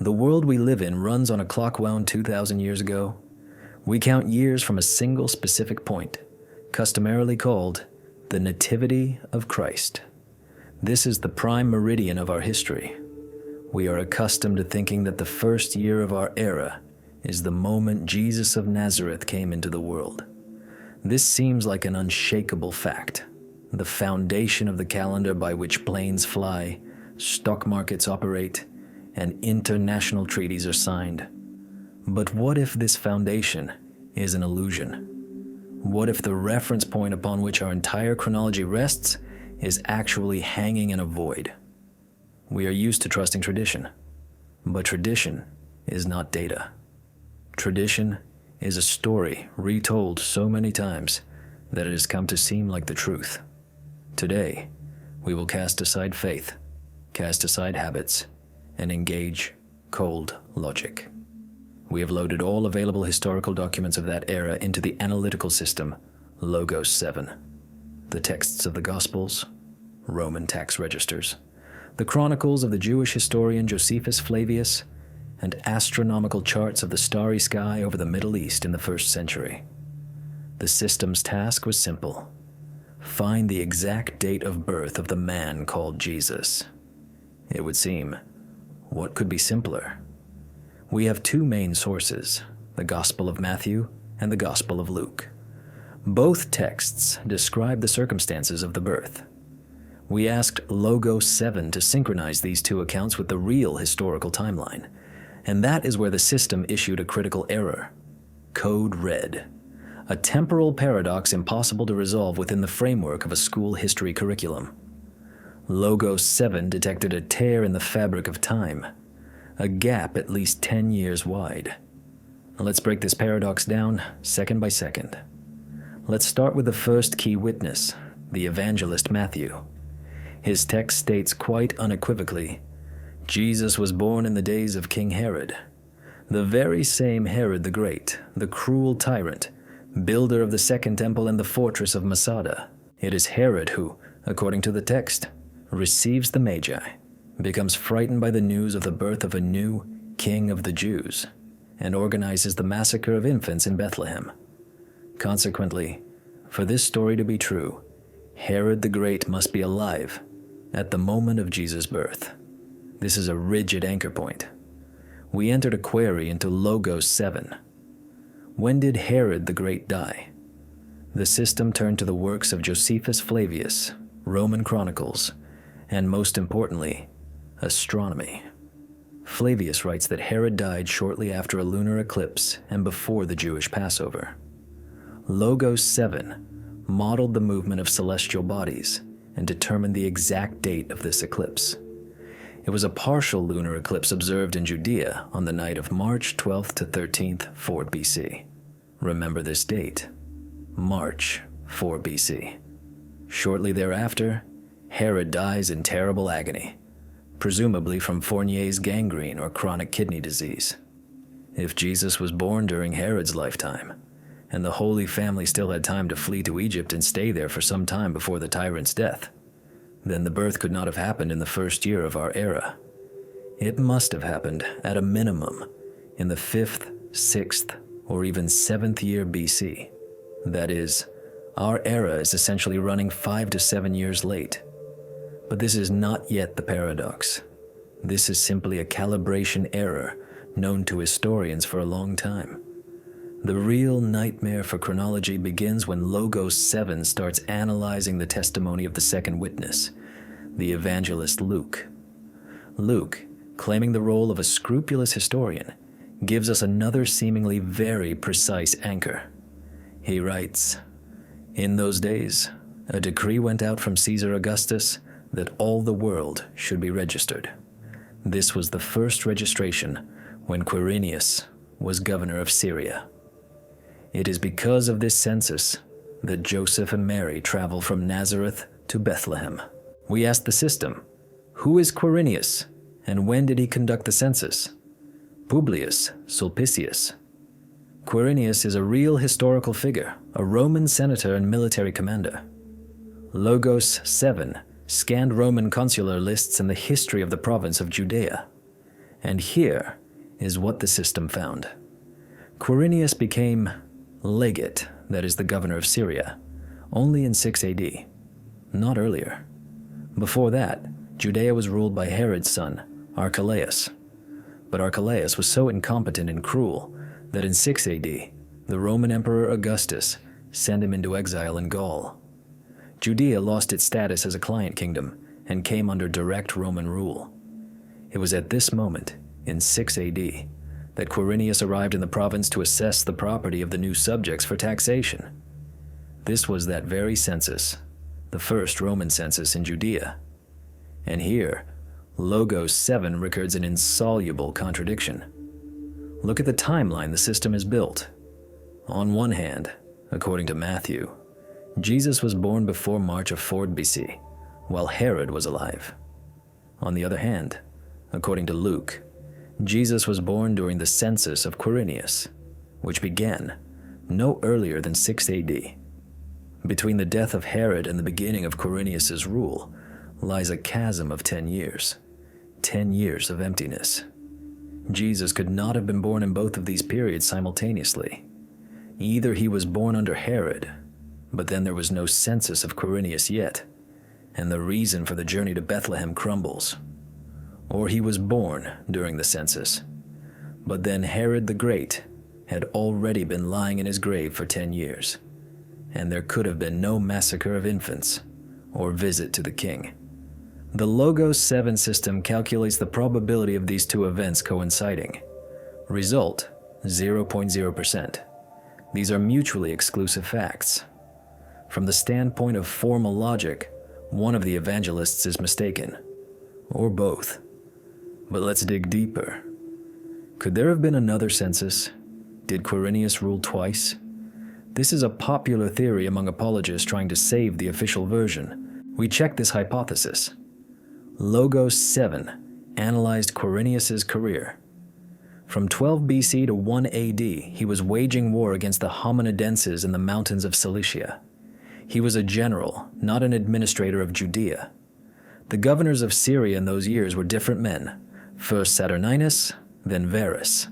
The world we live in runs on a clock wound 2,000 years ago. We count years from a single specific point, customarily called the Nativity of Christ. This is the prime meridian of our history. We are accustomed to thinking that the first year of our era is the moment Jesus of Nazareth came into the world. This seems like an unshakable fact, the foundation of the calendar by which planes fly, stock markets operate, and international treaties are signed. But what if this foundation is an illusion? What if the reference point upon which our entire chronology rests is actually hanging in a void? We are used to trusting tradition, but tradition is not data. Tradition is a story retold so many times that it has come to seem like the truth. Today, we will cast aside faith, cast aside habits, and engage cold logic. We have loaded all available historical documents of that era into the analytical system, Logos 7. The texts of the Gospels, Roman tax registers, the chronicles of the Jewish historian Josephus Flavius, and astronomical charts of the starry sky over the Middle East in the 1st century. The system's task was simple: find the exact date of birth of the man called Jesus. It would seem, what could be simpler? We have two main sources, the Gospel of Matthew and the Gospel of Luke. Both texts describe the circumstances of the birth. We asked Logos 7 to synchronize these two accounts with the real historical timeline, and that is where the system issued a critical error. Code red. A temporal paradox impossible to resolve within the framework of a school history curriculum. Logos 7 detected a tear in the fabric of time, a gap at least 10 years wide. Let's break this paradox down second by second. Let's start with the first key witness, the evangelist Matthew. His text states quite unequivocally, Jesus was born in the days of King Herod, the very same Herod the Great, the cruel tyrant, builder of the Second Temple and the fortress of Masada. It is Herod who, according to the text, receives the Magi, becomes frightened by the news of the birth of a new king of the Jews, and organizes the massacre of infants in Bethlehem. Consequently, for this story to be true, Herod the Great must be alive at the moment of Jesus' birth. This is a rigid anchor point. We entered a query into Logos 7. When did Herod the Great die? The system turned to the works of Josephus Flavius, Roman chronicles, and most importantly, astronomy. Flavius writes that Herod died shortly after a lunar eclipse and before the Jewish Passover. Logos 7 modeled the movement of celestial bodies and determined the exact date of this eclipse. It was a partial lunar eclipse observed in Judea on the night of March 12th to 13th, 4 BC. Remember this date, March 4 BC. Shortly thereafter, Herod dies in terrible agony, presumably from Fournier's gangrene or chronic kidney disease. If Jesus was born during Herod's lifetime, and the Holy Family still had time to flee to Egypt and stay there for some time before the tyrant's death, then the birth could not have happened in the first year of our era. It must have happened, at a minimum, in the 5th, 6th, or even 7th year BC. That is, our era is essentially running 5 to 7 years late. But this is not yet the paradox. This is simply a calibration error known to historians for a long time. The real nightmare for chronology begins when Logos 7 starts analyzing the testimony of the second witness, the evangelist Luke. Luke, claiming the role of a scrupulous historian, gives us another seemingly very precise anchor. He writes, "In those days, a decree went out from Caesar Augustus that all the world should be registered. This was the first registration when Quirinius was governor of Syria. It is because of this census that Joseph and Mary travel from Nazareth to Bethlehem." We asked the system, who is Quirinius, and when did he conduct the census? Publius Sulpicius. Quirinius is a real historical figure, a Roman senator and military commander. Logos 7 scanned Roman consular lists and the history of the province of Judea. And here is what the system found. Quirinius became legate, that is the governor of Syria, only in 6 AD, not earlier. Before that, Judea was ruled by Herod's son, Archelaus. But Archelaus was so incompetent and cruel that in 6 AD, the Roman Emperor Augustus sent him into exile in Gaul. Judea lost its status as a client kingdom and came under direct Roman rule. It was at this moment, in 6 AD, that Quirinius arrived in the province to assess the property of the new subjects for taxation. This was that very census, the first Roman census in Judea. And here, Logos 7 records an insoluble contradiction. Look at the timeline the system is built. On one hand, according to Matthew, Jesus was born before March of 4 BC, while Herod was alive. On the other hand, according to Luke, Jesus was born during the census of Quirinius, which began no earlier than 6 AD. Between the death of Herod and the beginning of Quirinius's rule lies a chasm of 10 years. 10 years of emptiness. Jesus could not have been born in both of these periods simultaneously. Either he was born under Herod, but then there was no census of Quirinius yet, and the reason for the journey to Bethlehem crumbles. Or he was born during the census, but then Herod the Great had already been lying in his grave for 10 years, and there could have been no massacre of infants or visit to the king. The Logos 7 system calculates the probability of these two events coinciding. Result, 0.0%. These are mutually exclusive facts. From the standpoint of formal logic, one of the evangelists is mistaken, or both. But let's dig deeper. Could there have been another census? Did Quirinius rule twice? This is a popular theory among apologists trying to save the official version. We checked this hypothesis. Logos 7 analyzed Quirinius's career. From 12 BC to 1 AD, he was waging war against the Hominidenses in the mountains of Cilicia. He was a general, not an administrator of Judea. The governors of Syria in those years were different men, first Saturninus, then Varus.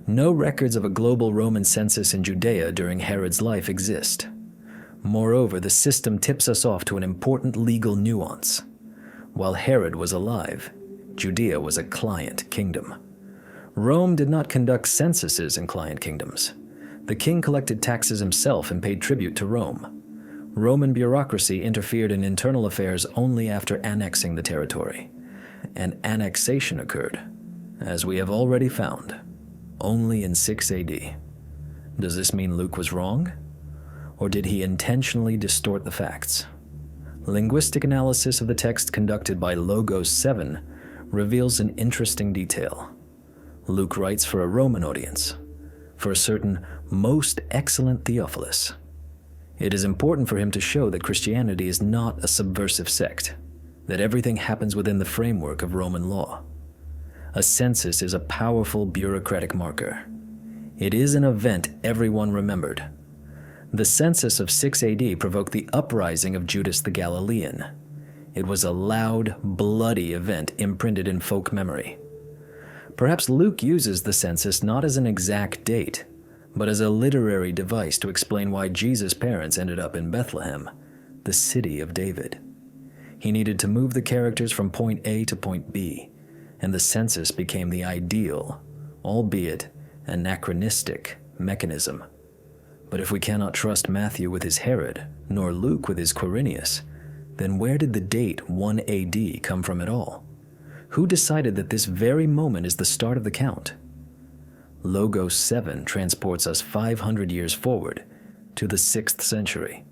No records of a global Roman census in Judea during Herod's life exist. Moreover, the system tips us off to an important legal nuance. While Herod was alive, Judea was a client kingdom. Rome did not conduct censuses in client kingdoms. The king collected taxes himself and paid tribute to Rome. Roman bureaucracy interfered in internal affairs only after annexing the territory. And annexation occurred, as we have already found, only in 6 AD. Does this mean Luke was wrong? Or did he intentionally distort the facts? Linguistic analysis of the text conducted by Logos 7 reveals an interesting detail. Luke writes for a Roman audience, for a certain most excellent Theophilus. It is important for him to show that Christianity is not a subversive sect, that everything happens within the framework of Roman law. A census is a powerful bureaucratic marker. It is an event everyone remembered. The census of 6 AD provoked the uprising of Judas the Galilean. It was a loud, bloody event imprinted in folk memory. Perhaps Luke uses the census not as an exact date, but as a literary device to explain why Jesus' parents ended up in Bethlehem, the city of David. He needed to move the characters from point A to point B, and the census became the ideal, albeit anachronistic, mechanism. But if we cannot trust Matthew with his Herod, nor Luke with his Quirinius, then where did the date 1 AD come from at all? Who decided that this very moment is the start of the count? Logos 7 transports us 500 years forward to the 6th century.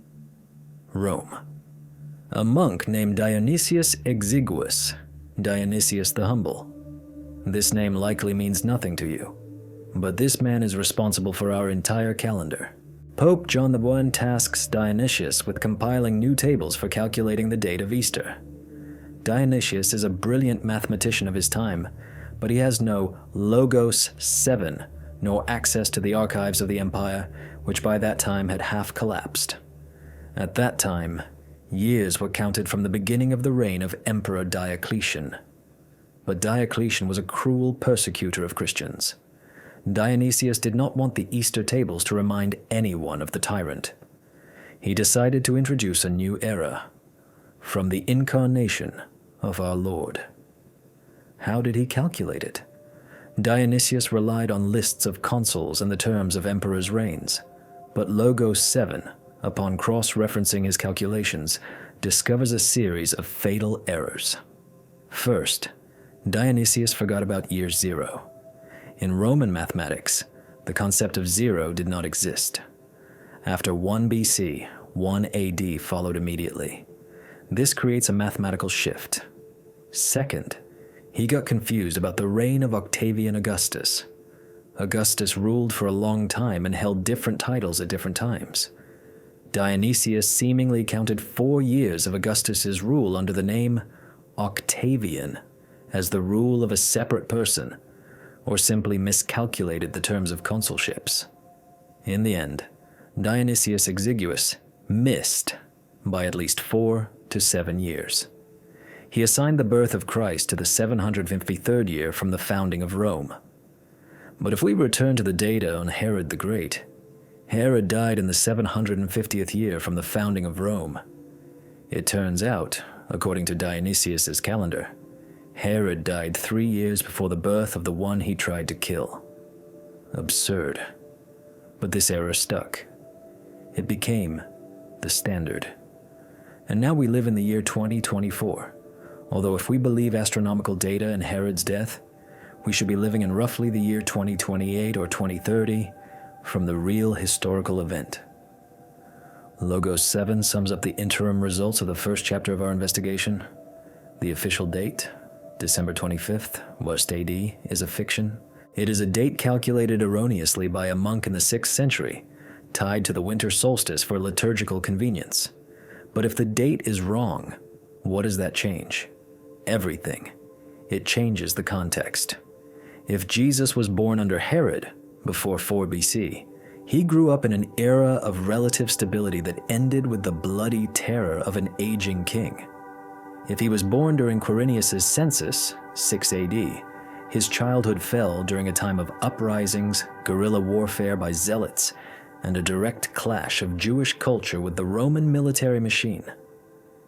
Rome. A monk named Dionysius Exiguus, Dionysius the Humble. This name likely means nothing to you, but this man is responsible for our entire calendar. Pope John I tasks Dionysius with compiling new tables for calculating the date of Easter. Dionysius is a brilliant mathematician of his time, but he has no Logos 7, nor access to the archives of the empire, which by that time had half collapsed. At that time, years were counted from the beginning of the reign of Emperor Diocletian. But Diocletian was a cruel persecutor of Christians. Dionysius did not want the Easter tables to remind anyone of the tyrant. He decided to introduce a new era, from the incarnation of our Lord. How did he calculate it? Dionysius relied on lists of consuls and the terms of emperors' reigns, but Logos 7, upon cross-referencing his calculations, discovers a series of fatal errors. First, Dionysius forgot about year 0. In Roman mathematics, the concept of 0 did not exist. After 1 BC, 1 AD followed immediately. This creates a mathematical shift. Second, he got confused about the reign of Octavian Augustus. Augustus ruled for a long time and held different titles at different times. Dionysius seemingly counted 4 years of Augustus's rule under the name Octavian as the rule of a separate person, or simply miscalculated the terms of consulships. In the end, Dionysius Exiguus missed by at least 4 to 7 years. He assigned the birth of Christ to the 753rd year from the founding of Rome. But if we return to the data on Herod the Great, Herod died in the 750th year from the founding of Rome. It turns out, according to Dionysius's calendar, Herod died 3 years before the birth of the one he tried to kill. Absurd. But this error stuck. It became the standard. And now we live in the year 2024. Although if we believe astronomical data and Herod's death, we should be living in roughly the year 2028 or 2030 from the real historical event. Logos 7 sums up the interim results of the first chapter of our investigation. The official date, December 25th, West AD, is a fiction. It is a date calculated erroneously by a monk in the 6th century, tied to the winter solstice for liturgical convenience. But if the date is wrong, what does that change? Everything. It changes the context. If Jesus was born under Herod, before 4 BC, he grew up in an era of relative stability that ended with the bloody terror of an aging king. If he was born during Quirinius's census, 6 AD, his childhood fell during a time of uprisings, guerrilla warfare by zealots, and a direct clash of Jewish culture with the Roman military machine.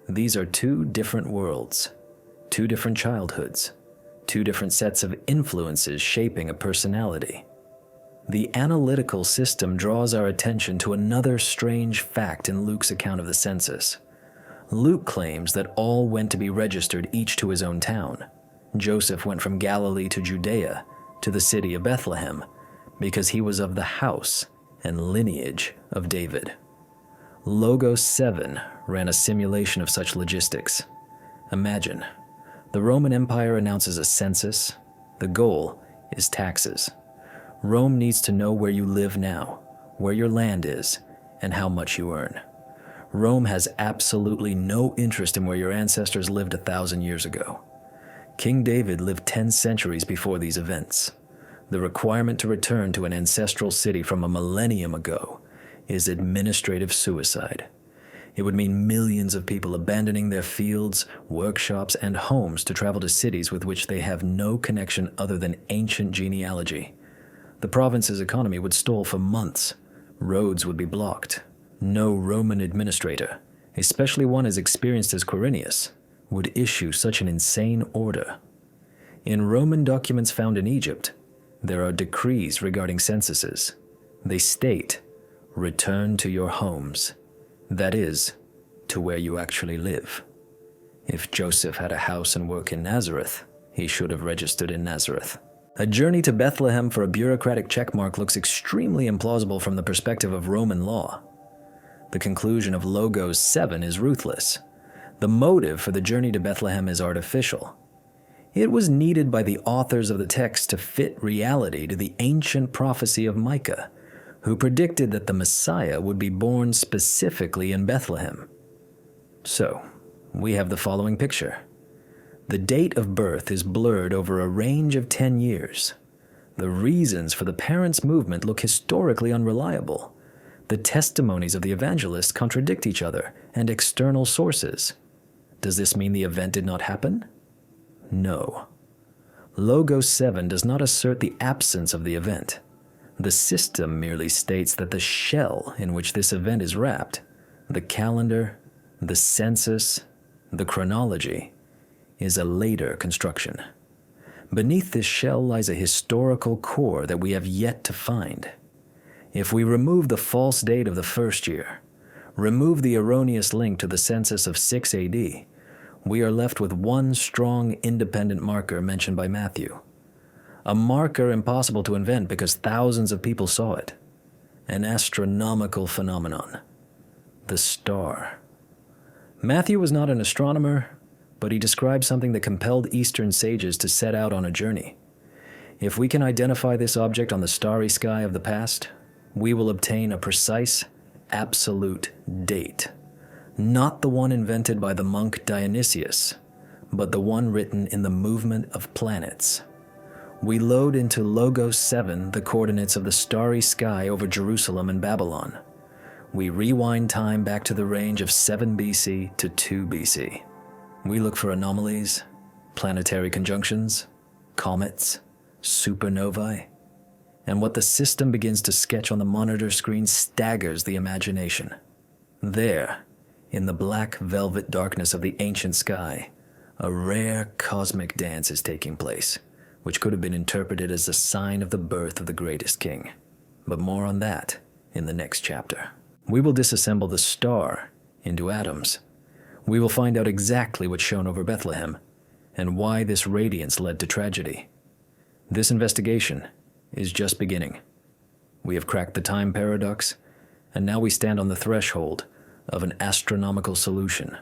These are 2 different worlds, 2 different childhoods, 2 different sets of influences shaping a personality. The analytical system draws our attention to another strange fact in Luke's account of the census. Luke claims that all went to be registered, each to his own town. Joseph went from Galilee to Judea, to the city of Bethlehem, because he was of the house and lineage of David. Logos 7 ran a simulation of such logistics. Imagine, the Roman Empire announces a census. The goal is taxes. Rome needs to know where you live now, where your land is, and how much you earn. Rome has absolutely no interest in where your ancestors lived 1,000 years ago. King David lived 10 centuries before these events. The requirement to return to an ancestral city from a millennium ago is administrative suicide. It would mean millions of people abandoning their fields, workshops, and homes to travel to cities with which they have no connection other than ancient genealogy. The province's economy would stall for months. Roads would be blocked. No Roman administrator, especially one as experienced as Quirinius, would issue such an insane order. In Roman documents found in Egypt, there are decrees regarding censuses. They state, "Return to your homes." That is, to where you actually live. If Joseph had a house and work in Nazareth, he should have registered in Nazareth. A journey to Bethlehem for a bureaucratic checkmark looks extremely implausible from the perspective of Roman law. The conclusion of Logos 7 is ruthless. The motive for the journey to Bethlehem is artificial. It was needed by the authors of the text to fit reality to the ancient prophecy of Micah, who predicted that the Messiah would be born specifically in Bethlehem. So, we have the following picture. The date of birth is blurred over a range of 10 years. The reasons for the parents' movement look historically unreliable. The testimonies of the evangelists contradict each other and external sources. Does this mean the event did not happen? No. Logos 7 does not assert the absence of the event. The system merely states that the shell in which this event is wrapped, the calendar, the census, the chronology, is a later construction. Beneath this shell lies a historical core that we have yet to find. If we remove the false date of the first year, remove the erroneous link to the census of 6 AD, we are left with one strong independent marker mentioned by Matthew. A marker impossible to invent because thousands of people saw it. An astronomical phenomenon. The star. Matthew was not an astronomer, but he described something that compelled Eastern sages to set out on a journey. If we can identify this object on the starry sky of the past, we will obtain a precise, absolute date. Not the one invented by the monk Dionysius, but the one written in the movement of planets. We load into Logos 7 the coordinates of the starry sky over Jerusalem and Babylon. We rewind time back to the range of 7 BC to 2 BC. We look for anomalies, planetary conjunctions, comets, supernovae, and what the system begins to sketch on the monitor screen staggers the imagination. There, in the black velvet darkness of the ancient sky, a rare cosmic dance is taking place, which could have been interpreted as a sign of the birth of the greatest king. But more on that in the next chapter. We will disassemble the star into atoms. We will find out exactly what shone over Bethlehem and why this radiance led to tragedy. This investigation is just beginning. We have cracked the time paradox, and now we stand on the threshold of an astronomical solution.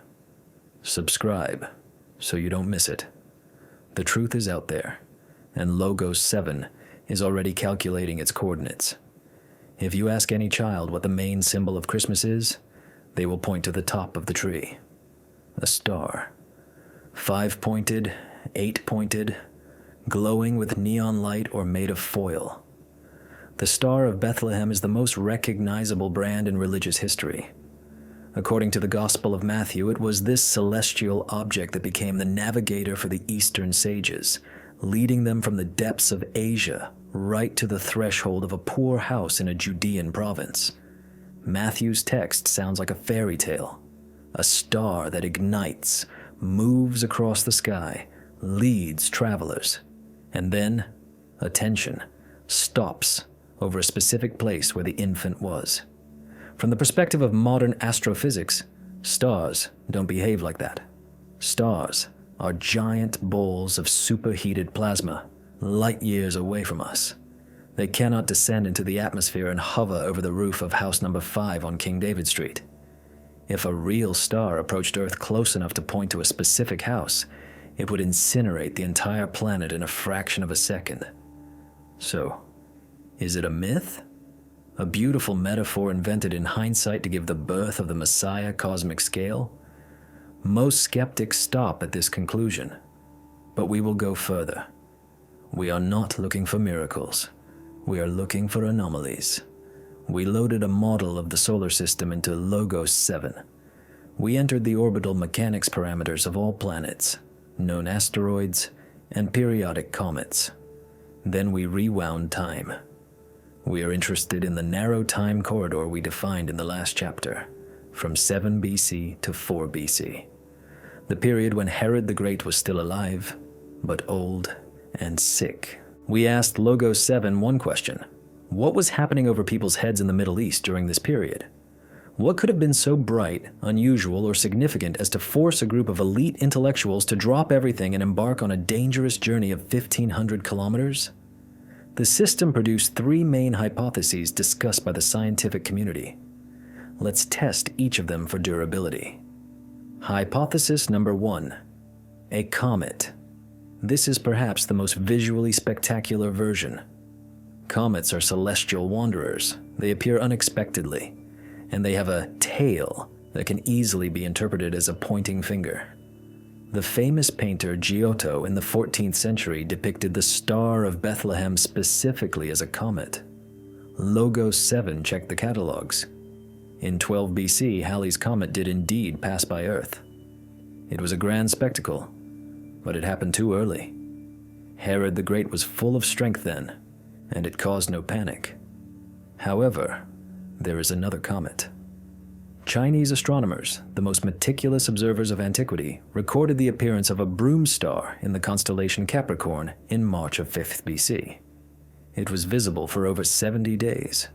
Subscribe so you don't miss it. The truth is out there, and Logos 7 is already calculating its coordinates. If you ask any child what the main symbol of Christmas is, they will point to the top of the tree. A star. 5-pointed, 8-pointed, glowing with neon light or made of foil. The Star of Bethlehem is the most recognizable brand in religious history. According to the Gospel of Matthew, it was this celestial object that became the navigator for the Eastern sages, leading them from the depths of Asia right to the threshold of a poor house in a Judean province. Matthew's text sounds like a fairy tale. A star that ignites, moves across the sky, leads travelers, and then, attention, stops over a specific place where the infant was. From the perspective of modern astrophysics, stars don't behave like that. Stars are giant balls of superheated plasma, light years away from us. They cannot descend into the atmosphere and hover over the roof of house number 5 on King David Street. If a real star approached Earth close enough to point to a specific house, it would incinerate the entire planet in a fraction of a second. So, is it a myth? A beautiful metaphor invented in hindsight to give the birth of the Messiah cosmic scale? Most skeptics stop at this conclusion, but we will go further. We are not looking for miracles. We are looking for anomalies. We loaded a model of the solar system into Logos 7. We entered the orbital mechanics parameters of all planets, known asteroids, and periodic comets. Then we rewound time. We are interested in the narrow time corridor we defined in the last chapter, from 7 BC to 4 BC. The period when Herod the Great was still alive, but old and sick. We asked Logos 7 one question. What was happening over people's heads in the Middle East during this period? What could have been so bright, unusual, or significant as to force a group of elite intellectuals to drop everything and embark on a dangerous journey of 1,500 kilometers? The system produced 3 main hypotheses discussed by the scientific community. Let's test each of them for durability. Hypothesis number 1. A comet. This is perhaps the most visually spectacular version. Comets are celestial wanderers. They appear unexpectedly, and they have a tail that can easily be interpreted as a pointing finger. The famous painter Giotto in the 14th century depicted the Star of Bethlehem specifically as a comet. Logos 7 checked the catalogs. In 12 BC, Halley's Comet did indeed pass by Earth. It was a grand spectacle, but it happened too early. Herod the Great was full of strength then, and it caused no panic. However, there is another comet. Chinese astronomers, the most meticulous observers of antiquity, recorded the appearance of a broom star in the constellation Capricorn in March of 5th BC. It was visible for over 70 days.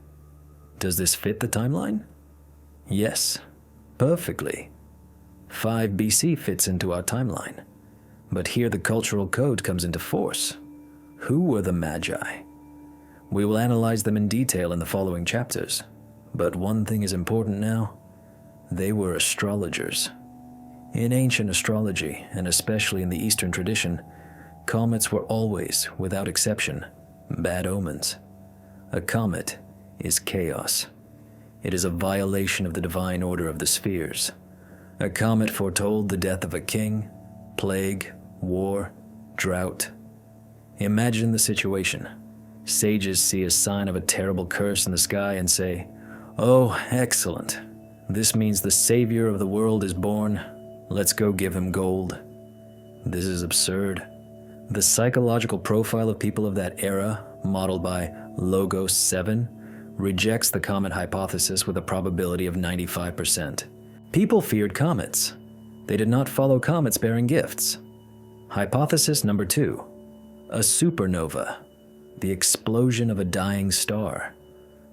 Does this fit the timeline? Yes, perfectly. 5 BC fits into our timeline. But here the cultural code comes into force. Who were the Magi? We will analyze them in detail in the following chapters. But one thing is important now. They were astrologers. In ancient astrology, and especially in the Eastern tradition, comets were always, without exception, bad omens. A comet is chaos. It is a violation of the divine order of the spheres. A comet foretold the death of a king, plague, war, drought. Imagine the situation. Sages see a sign of a terrible curse in the sky and say, "Oh, excellent. This means the Savior of the world is born. Let's go give him gold." This is absurd. The psychological profile of people of that era, modeled by Logos 7, rejects the comet hypothesis with a probability of 95%. People feared comets. They did not follow comets bearing gifts. Hypothesis number 2. A supernova, the explosion of a dying star.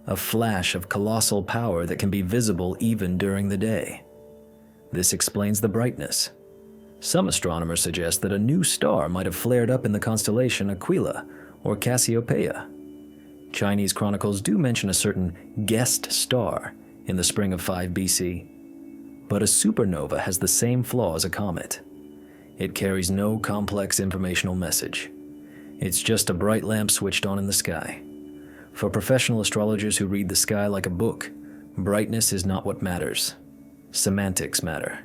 A flash of colossal power that can be visible even during the day. This explains the brightness. Some astronomers suggest that a new star might have flared up in the constellation Aquila or Cassiopeia. Chinese chronicles do mention a certain guest star in the spring of 5 BC. But a supernova has the same flaw as a comet. It carries no complex informational message. It's just a bright lamp switched on in the sky. For professional astrologers who read the sky like a book, brightness is not what matters. Semantics matter.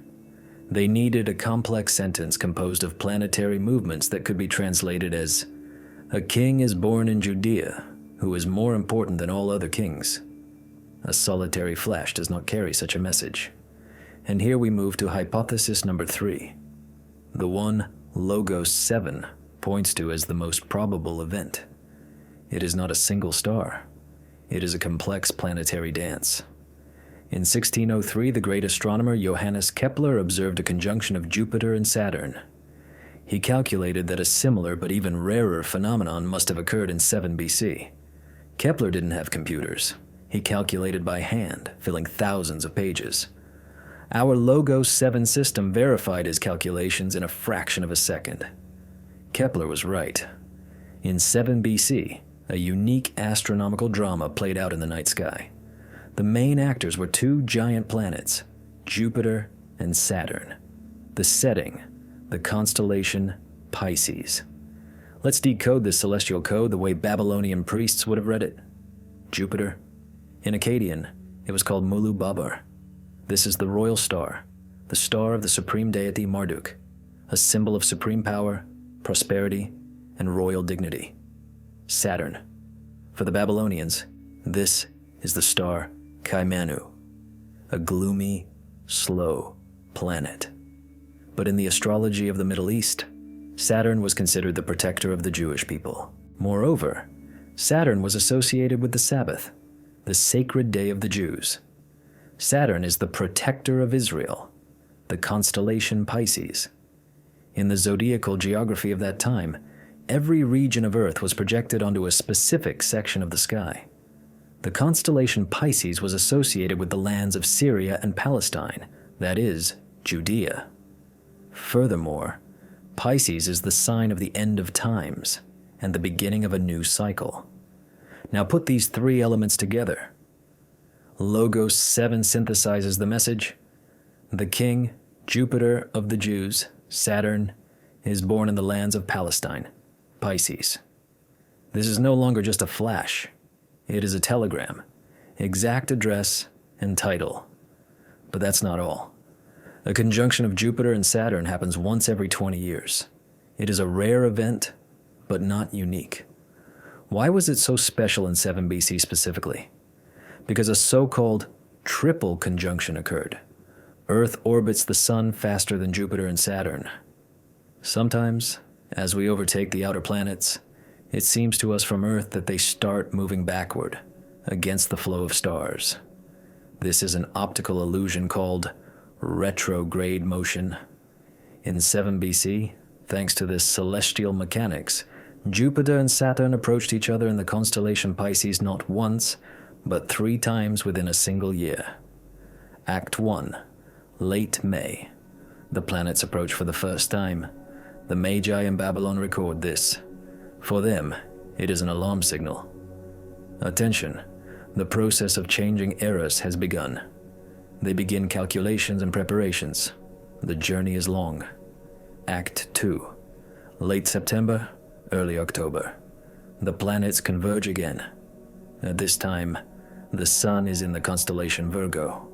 They needed a complex sentence composed of planetary movements that could be translated as, "A king is born in Judea, who is more important than all other kings." A solitary flash does not carry such a message. And here we move to hypothesis number 3, the one Logos 7 points to as the most probable event. It is not a single star. It is a complex planetary dance. In 1603, the great astronomer Johannes Kepler observed a conjunction of Jupiter and Saturn. He calculated that a similar but even rarer phenomenon must have occurred in 7 BC. Kepler didn't have computers. He calculated by hand, filling thousands of pages. Our Logos 7 system verified his calculations in a fraction of a second. Kepler was right. In 7 BC, a unique astronomical drama played out in the night sky. The main actors were 2 giant planets, Jupiter and Saturn. The setting, the constellation Pisces. Let's decode this celestial code the way Babylonian priests would have read it. Jupiter. In Akkadian, it was called Mulu Babar. This is the royal star, the star of the supreme deity Marduk, a symbol of supreme power, prosperity, and royal dignity. Saturn. For the Babylonians, this is the star Kaimanu, a gloomy, slow planet. But in the astrology of the Middle East, Saturn was considered the protector of the Jewish people. Moreover, Saturn was associated with the Sabbath, the sacred day of the Jews. Saturn is the protector of Israel, the constellation Pisces. In the zodiacal geography of that time, every region of Earth was projected onto a specific section of the sky. The constellation Pisces was associated with the lands of Syria and Palestine, that is, Judea. Furthermore, Pisces is the sign of the end of times and the beginning of a new cycle. Now put these 3 elements together. Logos 7 synthesizes the message. The king, Jupiter of the Jews, Saturn, is born in the lands of Palestine, Pisces. This is no longer just a flash. It is a telegram, exact address and title. But that's not all. A conjunction of Jupiter and Saturn happens once every 20 years. It is a rare event, but not unique. Why was it so special in 7 BC specifically? Because a so-called triple conjunction occurred. Earth orbits the sun faster than Jupiter and Saturn. Sometimes, As we overtake the outer planets, it seems to us from Earth that they start moving backward, against the flow of stars. This is an optical illusion called retrograde motion. In 7 BC, thanks to this celestial mechanics, Jupiter and Saturn approached each other in the constellation Pisces not once, but 3 times within a single year. Act 1, late May. The planets approach for the first time. The Magi in Babylon record this. For them, it is an alarm signal. Attention, the process of changing eras has begun. They begin calculations and preparations. The journey is long. Act 2, late September, early October. The planets converge again. At this time, the sun is in the constellation Virgo.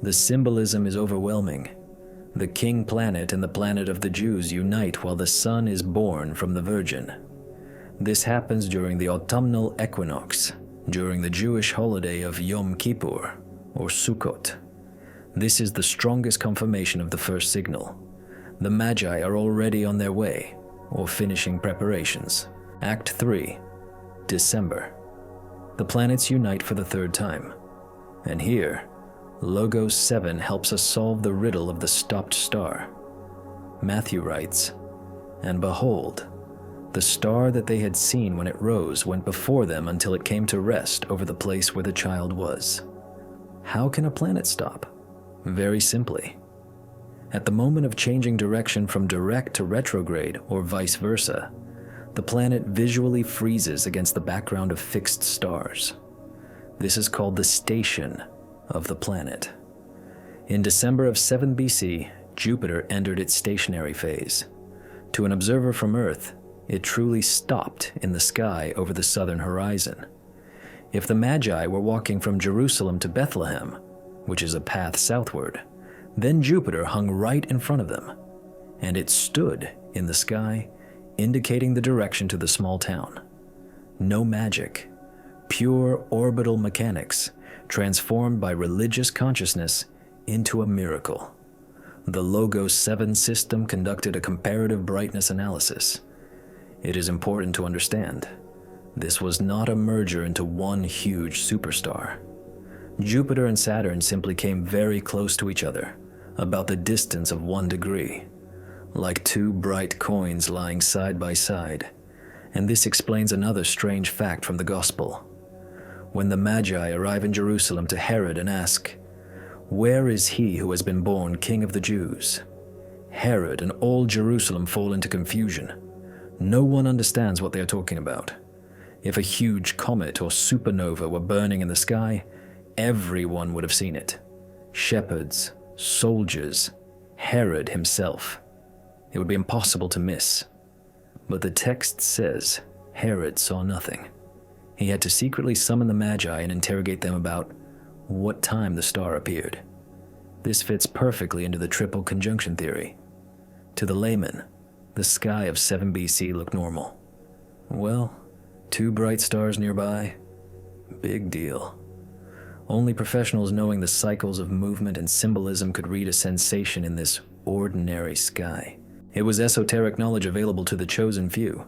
The symbolism is overwhelming. The king planet and the planet of the Jews unite while the sun is born from the Virgin. This happens during the autumnal equinox, during the Jewish holiday of Yom Kippur, or Sukkot. This is the strongest confirmation of the first signal. The Magi are already on their way, or finishing preparations. Act 3, December. The planets unite for the 3rd time. And here, Logos 7 helps us solve the riddle of the stopped star. Matthew writes, "And behold, the star that they had seen when it rose went before them until it came to rest over the place where the child was." How can a planet stop? Very simply. At the moment of changing direction from direct to retrograde, or vice versa, the planet visually freezes against the background of fixed stars. This is called the station of the planet. In December of 7 BC, Jupiter entered its stationary phase. To an observer from Earth, it truly stopped in the sky over the southern horizon. If the Magi were walking from Jerusalem to Bethlehem, which is a path southward, then Jupiter hung right in front of them, and it stood in the sky, indicating the direction to the small town. No magic, pure orbital mechanics, transformed by religious consciousness into a miracle. The Logos 7 system conducted a comparative brightness analysis. It is important to understand, this was not a merger into one huge superstar. Jupiter and Saturn simply came very close to each other, about the distance of 1 degree, like 2 bright coins lying side by side. And this explains another strange fact from the Gospel. When the Magi arrive in Jerusalem to Herod and ask, "Where is he who has been born King of the Jews?" Herod and all Jerusalem fall into confusion. No one understands what they are talking about. If a huge comet or supernova were burning in the sky, everyone would have seen it. Shepherds, soldiers, Herod himself. It would be impossible to miss. But the text says Herod saw nothing. He had to secretly summon the Magi and interrogate them about what time the star appeared. This fits perfectly into the triple conjunction theory. To the layman, the sky of 7 BC looked normal. Well, 2 bright stars nearby? Big deal. Only professionals knowing the cycles of movement and symbolism could read a sensation in this ordinary sky. It was esoteric knowledge available to the chosen few.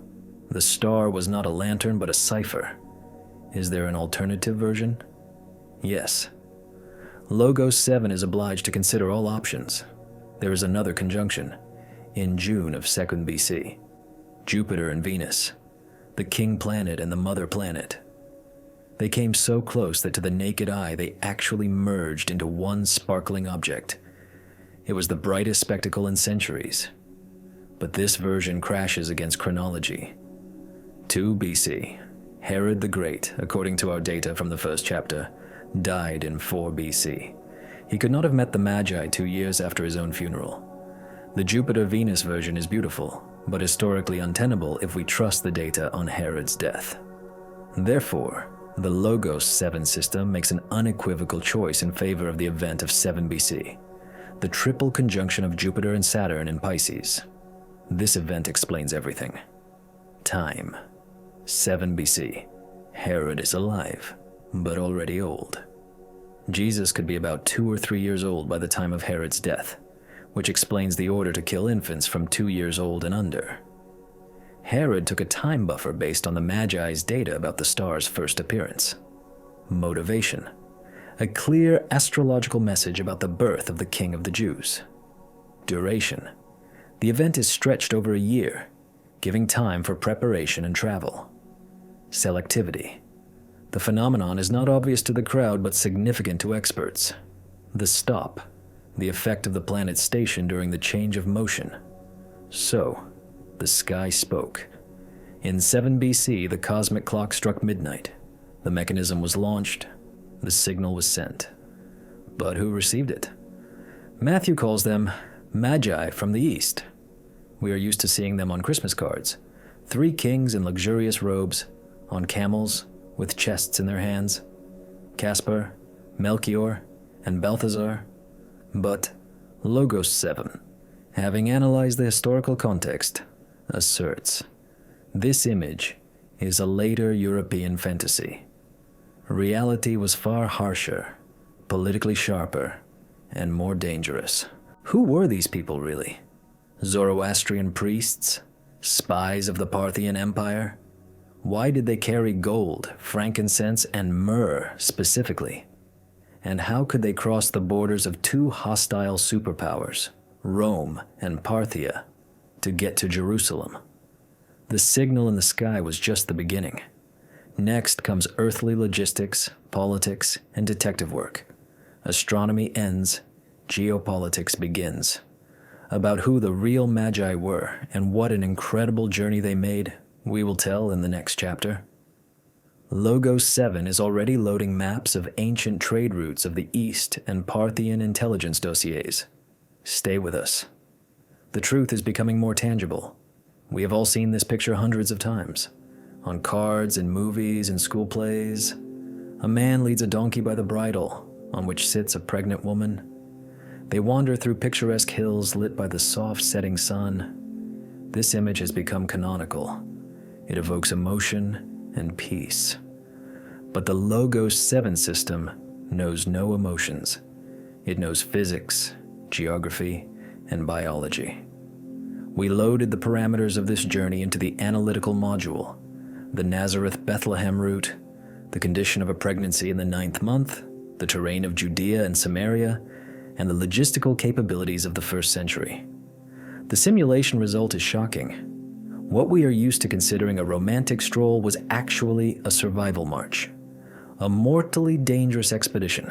The star was not a lantern but a cipher. Is there an alternative version? Yes. Logos 7 is obliged to consider all options. There is another conjunction, in June of 2nd BC. Jupiter and Venus, the king planet and the mother planet. They came so close that to the naked eye they actually merged into one sparkling object. It was the brightest spectacle in centuries. But this version crashes against chronology. 2 BC, Herod the Great, according to our data from the first chapter, died in 4 BC. He could not have met the Magi 2 years after his own funeral. The Jupiter-Venus version is beautiful, but historically untenable if we trust the data on Herod's death. Therefore, the Logos 7 system makes an unequivocal choice in favor of the event of 7 BC, the triple conjunction of Jupiter and Saturn in Pisces. This event explains everything. Time. 7 BC. Herod is alive, but already old. Jesus could be about 2 or 3 years old by the time of Herod's death, which explains the order to kill infants from 2 years old and under. Herod took a time buffer based on the Magi's data about the star's first appearance. Motivation: a clear astrological message about the birth of the King of the Jews. Duration: the event is stretched over a year, giving time for preparation and travel. Selectivity: the phenomenon is not obvious to the crowd but significant to experts. The stop: the effect of the planet's station during the change of motion. So, the sky spoke. In 7 BC, the cosmic clock struck midnight. The mechanism was launched. The signal was sent. But who received it? Matthew calls them Magi from the East. We are used to seeing them on Christmas cards. 3 kings in luxurious robes, on camels, with chests in their hands. Caspar, Melchior, and Balthazar. But Logos 7, having analyzed the historical context, asserts this image is a later European fantasy. Reality was far harsher, politically sharper, and more dangerous. Who were these people really? Zoroastrian priests? Spies of the Parthian Empire? Why did they carry gold, frankincense, and myrrh specifically? And how could they cross the borders of 2 hostile superpowers, Rome and Parthia, to get to Jerusalem? The signal in the sky was just the beginning. Next comes earthly logistics, politics, and detective work. Astronomy ends, geopolitics begins. About who the real Magi were and what an incredible journey they made, we will tell in the next chapter. Logos 7 is already loading maps of ancient trade routes of the East and Parthian intelligence dossiers. Stay with us. The truth is becoming more tangible. We have all seen this picture hundreds of times. On cards, in movies, in school plays. A man leads a donkey by the bridle, on which sits a pregnant woman. They wander through picturesque hills lit by the soft setting sun. This image has become canonical. It evokes emotion and peace. But the Logos 7 system knows no emotions. It knows physics, geography, and biology. We loaded the parameters of this journey into the analytical module, the Nazareth-Bethlehem route, the condition of a pregnancy in the 9th month, the terrain of Judea and Samaria, and the logistical capabilities of the 1st century. The simulation result is shocking. What we are used to considering a romantic stroll was actually a survival march, a mortally dangerous expedition,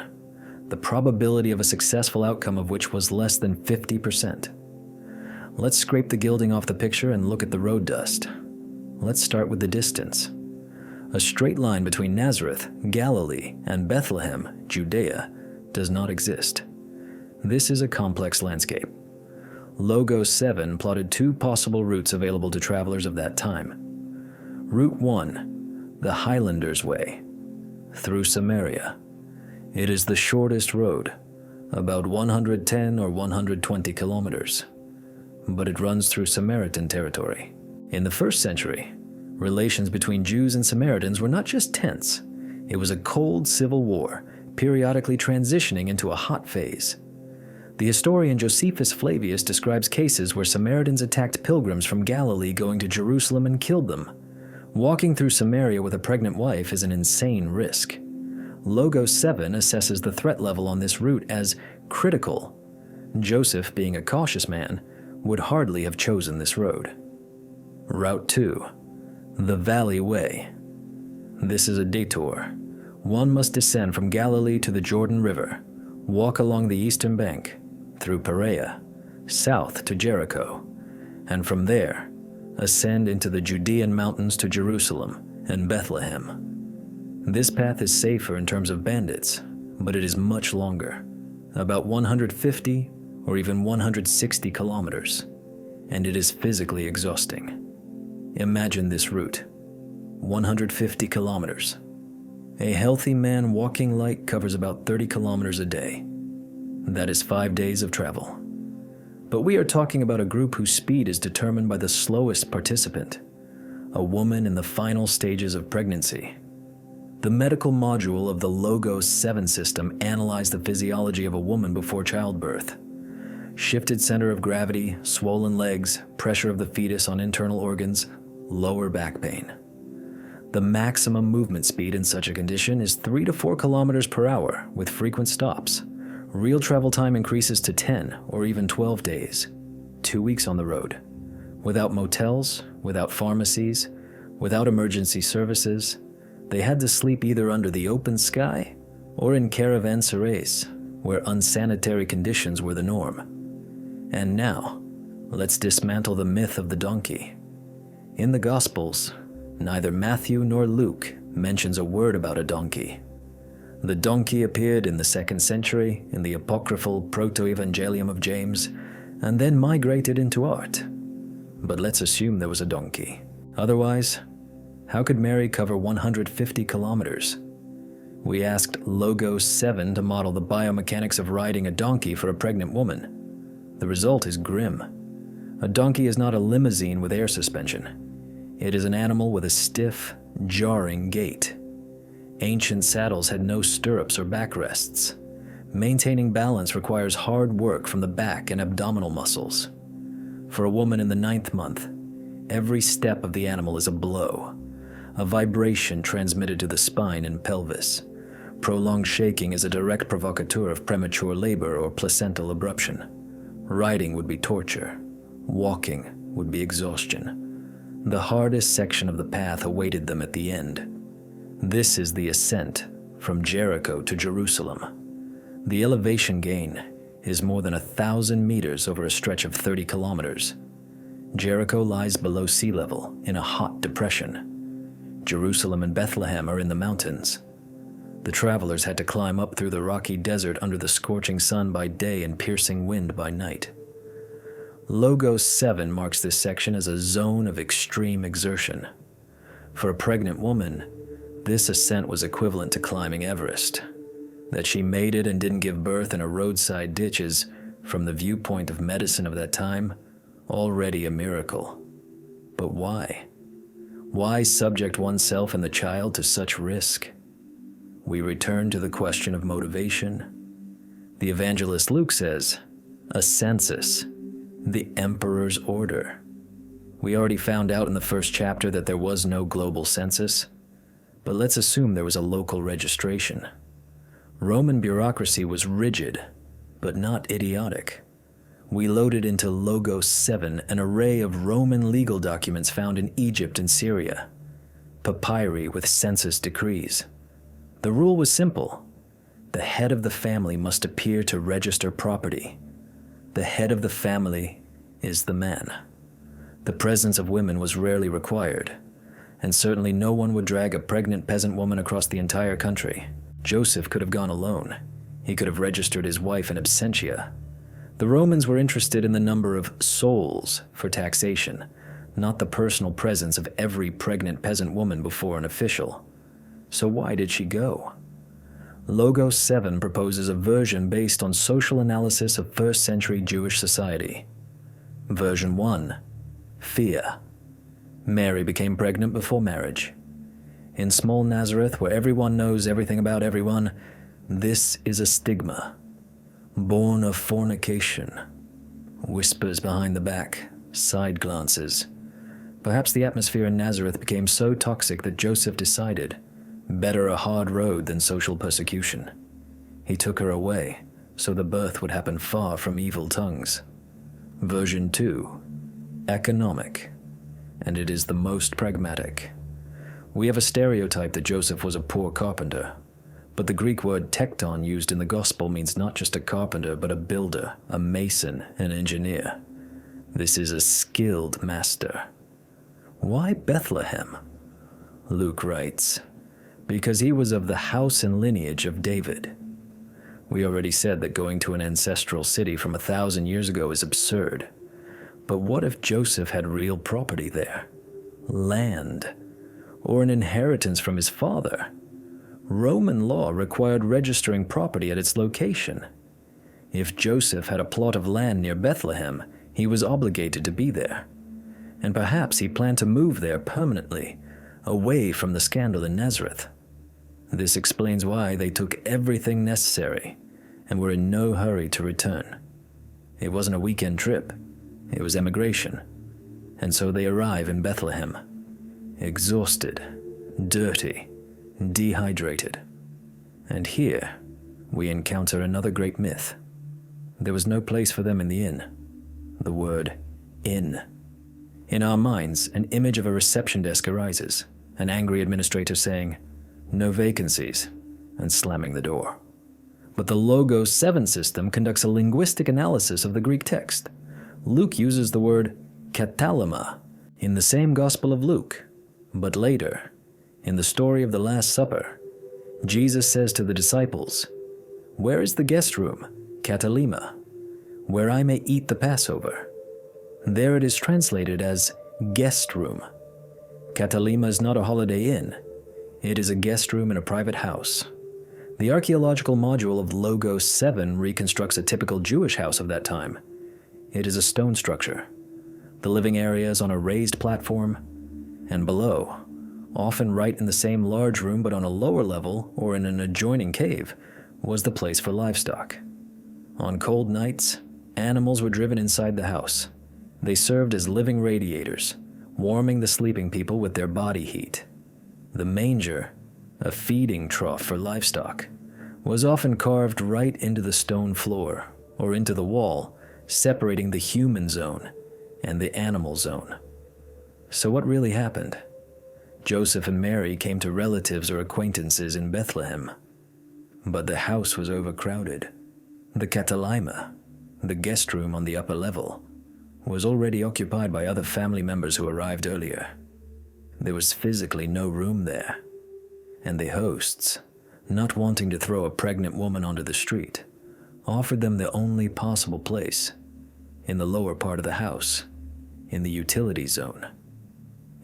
the probability of a successful outcome of which was less than 50%. Let's scrape the gilding off the picture and look at the road dust. Let's start with the distance. A straight line between Nazareth, Galilee, and Bethlehem, Judea, does not exist. This is a complex landscape. Logos 7 plotted 2 possible routes available to travelers of that time. Route 1, the Highlanders' Way, through Samaria. It is the shortest road, about 110 or 120 kilometers. But it runs through Samaritan territory. In the 1st century, relations between Jews and Samaritans were not just tense. It was a cold civil war, periodically transitioning into a hot phase. The historian Josephus Flavius describes cases where Samaritans attacked pilgrims from Galilee going to Jerusalem and killed them. Walking through Samaria with a pregnant wife is an insane risk. Logos 7 assesses the threat level on this route as critical. Joseph, being a cautious man, would hardly have chosen this road. Route 2, the Valley Way. This is a detour. One must descend from Galilee to the Jordan River, walk along the eastern bank, through Perea, south to Jericho, and from there, ascend into the Judean mountains to Jerusalem and Bethlehem. This path is safer in terms of bandits, but it is much longer, about 150 or even 160 kilometers, and it is physically exhausting. Imagine this route, 150 kilometers. A healthy man walking light covers about 30 kilometers a day. That is 5 days of travel. But we are talking about a group whose speed is determined by the slowest participant, a woman in the final stages of pregnancy. The medical module of the Logos 7 system analyzed the physiology of a woman before childbirth. Shifted center of gravity, swollen legs, pressure of the fetus on internal organs, lower back pain. The maximum movement speed in such a condition is 3 to 4 kilometers per hour with frequent stops. Real travel time increases to 10 or even 12 days, 2 weeks on the road. Without motels, without pharmacies, without emergency services, they had to sleep either under the open sky or in caravanserais, where unsanitary conditions were the norm. And now, let's dismantle the myth of the donkey. In the Gospels, neither Matthew nor Luke mentions a word about a donkey. The donkey appeared in the 2nd century in the apocryphal Proto-Evangelium of James, and then migrated into art. But let's assume there was a donkey. Otherwise, how could Mary cover 150 kilometers? We asked Logos 7 to model the biomechanics of riding a donkey for a pregnant woman. The result is grim. A donkey is not a limousine with air suspension. It is an animal with a stiff, jarring gait. Ancient saddles had no stirrups or backrests. Maintaining balance requires hard work from the back and abdominal muscles. For a woman in the 9th month, every step of the animal is a blow, a vibration transmitted to the spine and pelvis. Prolonged shaking is a direct provocateur of premature labor or placental abruption. Riding would be torture. Walking would be exhaustion. The hardest section of the path awaited them at the end. This is the ascent from Jericho to Jerusalem. The elevation gain is more than 1,000 meters over a stretch of 30 kilometers. Jericho lies below sea level in a hot depression. Jerusalem and Bethlehem are in the mountains. The travelers had to climb up through the rocky desert under the scorching sun by day and piercing wind by night. Logos 7 marks this section as a zone of extreme exertion. For a pregnant woman, this ascent was equivalent to climbing Everest. That she made it and didn't give birth in a roadside ditch is, from the viewpoint of medicine of that time, already a miracle. But why? Why subject oneself and the child to such risk? We return to the question of motivation. The evangelist Luke says, a census, the emperor's order. We already found out in the 1st chapter that there was no global census, but let's assume there was a local registration. Roman bureaucracy was rigid, but not idiotic. We loaded into Logos 7 an array of Roman legal documents found in Egypt and Syria, papyri with census decrees. The rule was simple. The head of the family must appear to register property. The head of the family is the man. The presence of women was rarely required, and certainly no one would drag a pregnant peasant woman across the entire country. Joseph could have gone alone. He could have registered his wife in absentia. The Romans were interested in the number of souls for taxation, not the personal presence of every pregnant peasant woman before an official. So why did she go? Logos 7 proposes a version based on social analysis of 1st century Jewish society. Version 1. Fear. Mary became pregnant before marriage. In small Nazareth, where everyone knows everything about everyone, this is a stigma. Born of fornication. Whispers behind the back, side glances. Perhaps the atmosphere in Nazareth became so toxic that Joseph decided, better a hard road than social persecution. He took her away, so the birth would happen far from evil tongues. Version 2. Economic. And it is the most pragmatic. We have a stereotype that Joseph was a poor carpenter, but the Greek word tekton used in the Gospel means not just a carpenter, but a builder, a mason, an engineer. This is a skilled master. Why Bethlehem? Luke writes, because he was of the house and lineage of David. We already said that going to an ancestral city from 1,000 years ago is absurd. But what if Joseph had real property there? Land. Or an inheritance from his father. Roman law required registering property at its location. If Joseph had a plot of land near Bethlehem, he was obligated to be there. And perhaps he planned to move there permanently, away from the scandal in Nazareth. This explains why they took everything necessary and were in no hurry to return. It wasn't a weekend trip, it was emigration. And so they arrive in Bethlehem. exhausted, dirty, dehydrated. And here, we encounter another great myth. There was no place for them in the inn. The word inn. In our minds, an image of a reception desk arises, an angry administrator saying, "No vacancies," and slamming the door. But the Logos 7 system conducts a linguistic analysis of the Greek text. Luke uses the word katalema in the same Gospel of Luke, but later, in the story of the Last Supper, Jesus says to the disciples, "Where is the guest room, katalema, where I may eat the Passover?" There it is translated as guest room. Katalema is not a holiday inn. It is a guest room in a private house. The archaeological module of Logos 7 reconstructs a typical Jewish house of that time. It is a stone structure. The living area is on a raised platform, and below, often right in the same large room but on a lower level or in an adjoining cave, was the place for livestock. On cold nights, animals were driven inside the house. They served as living radiators, warming the sleeping people with their body heat. The manger, a feeding trough for livestock, was often carved right into the stone floor or into the wall, separating the human zone and the animal zone. So what really happened? Joseph and Mary came to relatives or acquaintances in Bethlehem, but the house was overcrowded. The katalema, the guest room on the upper level, was already occupied by other family members who arrived earlier. There was physically no room there, and the hosts, not wanting to throw a pregnant woman onto the street, offered them the only possible place, in the lower part of the house, in the utility zone.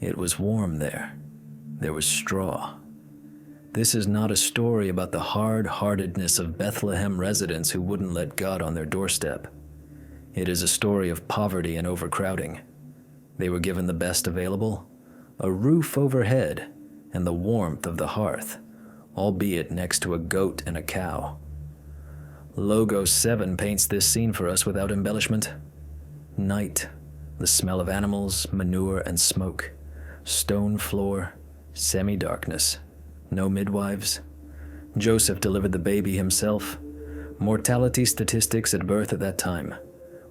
It was warm there. There was straw. This is not a story about the hard-heartedness of Bethlehem residents who wouldn't let God on their doorstep. It is a story of poverty and overcrowding. They were given the best available, a roof overhead, and the warmth of the hearth, albeit next to a goat and a cow. Logos 7 paints this scene for us without embellishment. Night, the smell of animals, manure, and smoke. Stone floor, semi-darkness. No midwives. Joseph delivered the baby himself. Mortality statistics at birth at that time: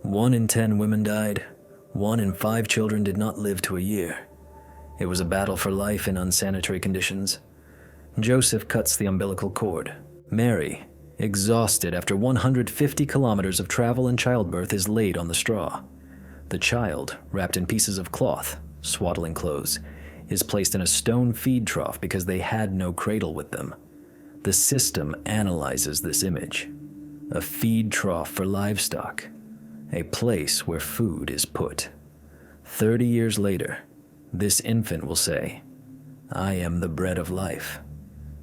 1 in 10 women died. 1 in 5 children did not live to a year. It was a battle for life in unsanitary conditions. Joseph cuts the umbilical cord. Mary, exhausted after 150 kilometers of travel and childbirth, is laid on the straw. The child, wrapped in pieces of cloth, swaddling clothes, is placed in a stone feed trough because they had no cradle with them. The system analyzes this image. A feed trough for livestock. A place where food is put. 30 years later, this infant will say, "I am the bread of life."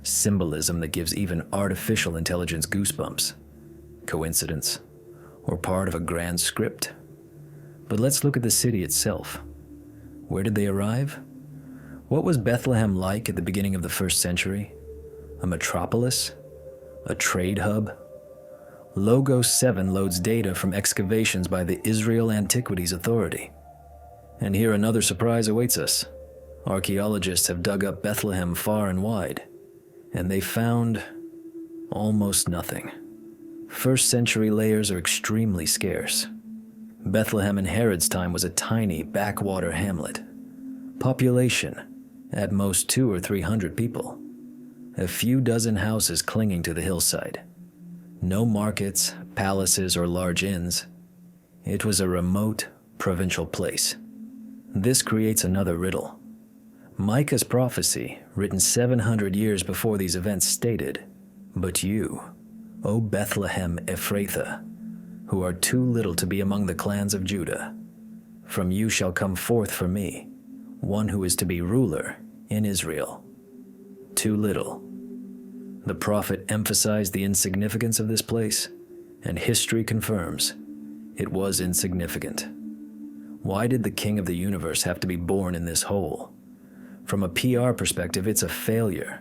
Symbolism that gives even artificial intelligence goosebumps. Coincidence? Or part of a grand script? But let's look at the city itself. Where did they arrive? What was Bethlehem like at the beginning of the 1st century? A metropolis? A trade hub? Logos 7 loads data from excavations by the Israel Antiquities Authority. And here another surprise awaits us. Archaeologists have dug up Bethlehem far and wide, and they found almost nothing. 1st century layers are extremely scarce. Bethlehem in Herod's time was a tiny backwater hamlet. Population, at most 200 or 300 people. A few dozen houses clinging to the hillside. No markets, palaces, or large inns. It was a remote, provincial place. This creates another riddle. Micah's prophecy, written 700 years before these events, stated, "But you, O Bethlehem Ephrathah, who are too little to be among the clans of Judah, from you shall come forth for me one who is to be ruler in Israel." Too little. The prophet emphasized the insignificance of this place, and history confirms it was insignificant. Why did the king of the universe have to be born in this hole? From a PR perspective, it's a failure.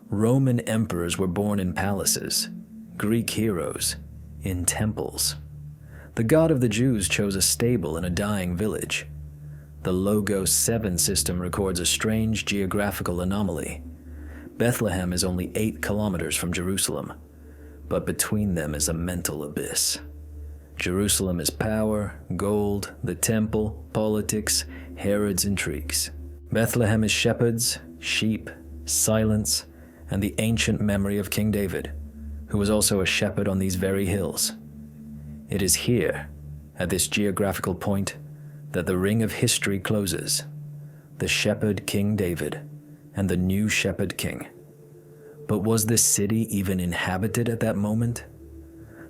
Roman emperors were born in palaces, Greek heroes in temples. The God of the Jews chose a stable in a dying village. The Logos 7 system records a strange geographical anomaly. Bethlehem is only 8 kilometers from Jerusalem, but between them is a mental abyss. Jerusalem is power, gold, the temple, politics, Herod's intrigues. Bethlehem is shepherds, sheep, silence, and the ancient memory of King David, who was also a shepherd on these very hills. It is here, at this geographical point, that the ring of history closes. The shepherd King David and the new shepherd king. But was this city even inhabited at that moment?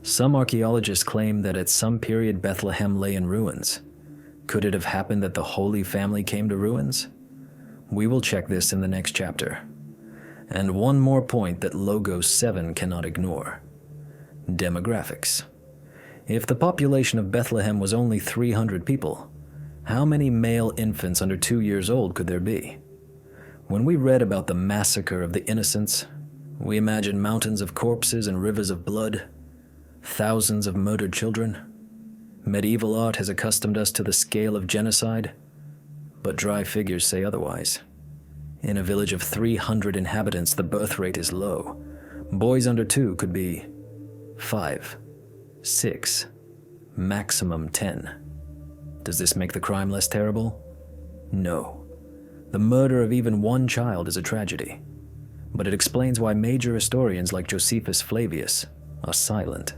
Some archaeologists claim that at some period Bethlehem lay in ruins. Could it have happened that the Holy Family came to ruins? We will check this in the next chapter. And one more point that Logos 7 cannot ignore. Demographics. If the population of Bethlehem was only 300 people, how many male infants under 2 years old could there be? When we read about the massacre of the innocents, we imagine mountains of corpses and rivers of blood, thousands of murdered children. Medieval art has accustomed us to the scale of genocide, but dry figures say otherwise. In a village of 300 inhabitants, the birth rate is low. Boys under 2 could be 5, 6, maximum 10. Does this make the crime less terrible? No. The murder of even one child is a tragedy, but it explains why major historians like Josephus Flavius are silent.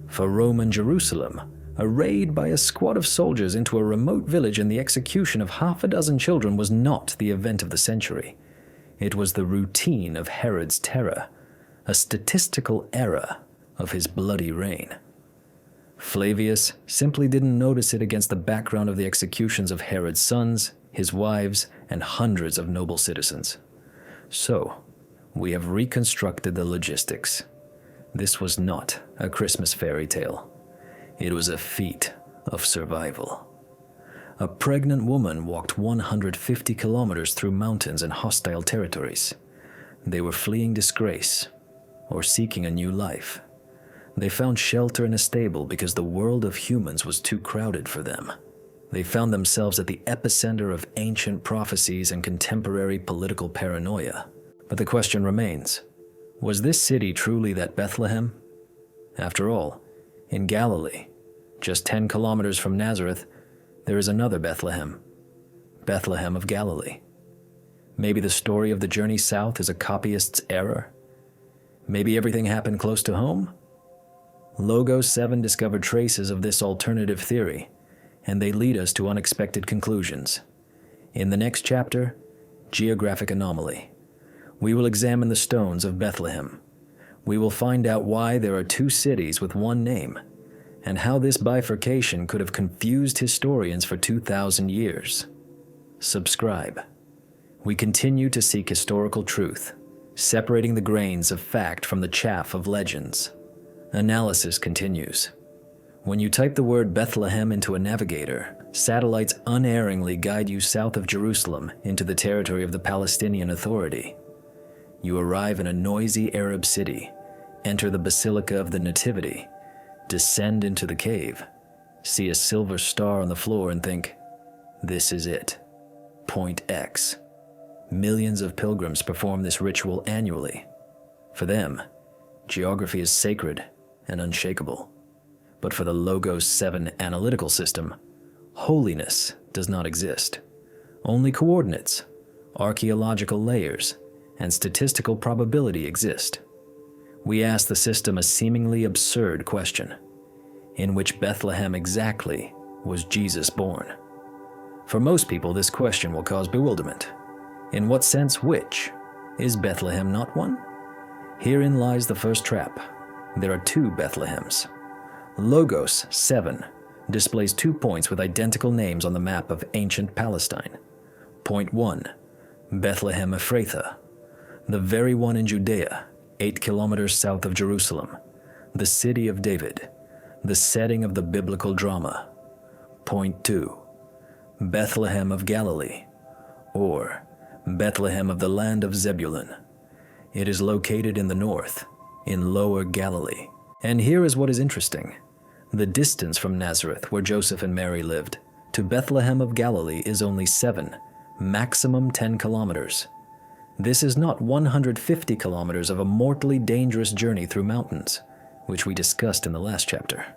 For Roman Jerusalem, a raid by a squad of soldiers into a remote village and the execution of half a dozen children was not the event of the century. It was the routine of Herod's terror, a statistical error of his bloody reign. Flavius simply didn't notice it against the background of the executions of Herod's sons, his wives, and hundreds of noble citizens. So, we have reconstructed the logistics. This was not a Christmas fairy tale. It was a feat of survival. A pregnant woman walked 150 kilometers through mountains and hostile territories. They were fleeing disgrace or seeking a new life. They found shelter in a stable because the world of humans was too crowded for them. They found themselves at the epicenter of ancient prophecies and contemporary political paranoia. But the question remains, was this city truly that Bethlehem? After all, in Galilee, just 10 kilometers from Nazareth, there is another Bethlehem, Bethlehem of Galilee. Maybe the story of the journey south is a copyist's error? Maybe everything happened close to home? Logos 7 discovered traces of this alternative theory, and they lead us to unexpected conclusions. In the next chapter, Geographic Anomaly, we will examine the stones of Bethlehem. We will find out why there are 2 cities with one name, and how this bifurcation could have confused historians for 2,000 years. Subscribe. We continue to seek historical truth, separating the grains of fact from the chaff of legends. Analysis continues. When you type the word Bethlehem into a navigator, satellites unerringly guide you south of Jerusalem into the territory of the Palestinian Authority. You arrive in a noisy Arab city, enter the Basilica of the Nativity, descend into the cave, see a silver star on the floor and think, this is it, point X. Millions of pilgrims perform this ritual annually. For them, geography is sacred and unshakable. But for the Logos 7 analytical system, holiness does not exist. Only coordinates, archaeological layers, and statistical probability exist. We ask the system a seemingly absurd question. In which Bethlehem exactly was Jesus born? For most people, this question will cause bewilderment. In what sense which? Is Bethlehem not one? Herein lies the first trap. There are 2 Bethlehems. Logos 7 displays 2 points with identical names on the map of ancient Palestine. Point 1, Bethlehem Ephrathah, the very one in Judea, 8 kilometers south of Jerusalem, the city of David, the setting of the biblical drama. Point 2, Bethlehem of Galilee, or Bethlehem of the land of Zebulun. It is located in the north, in Lower And here is what is interesting. The distance from Nazareth, where Joseph and Mary lived, to Bethlehem of Galilee is only 7, maximum 10 kilometers. This is not 150 kilometers of a mortally dangerous journey through mountains, which we discussed in the last chapter.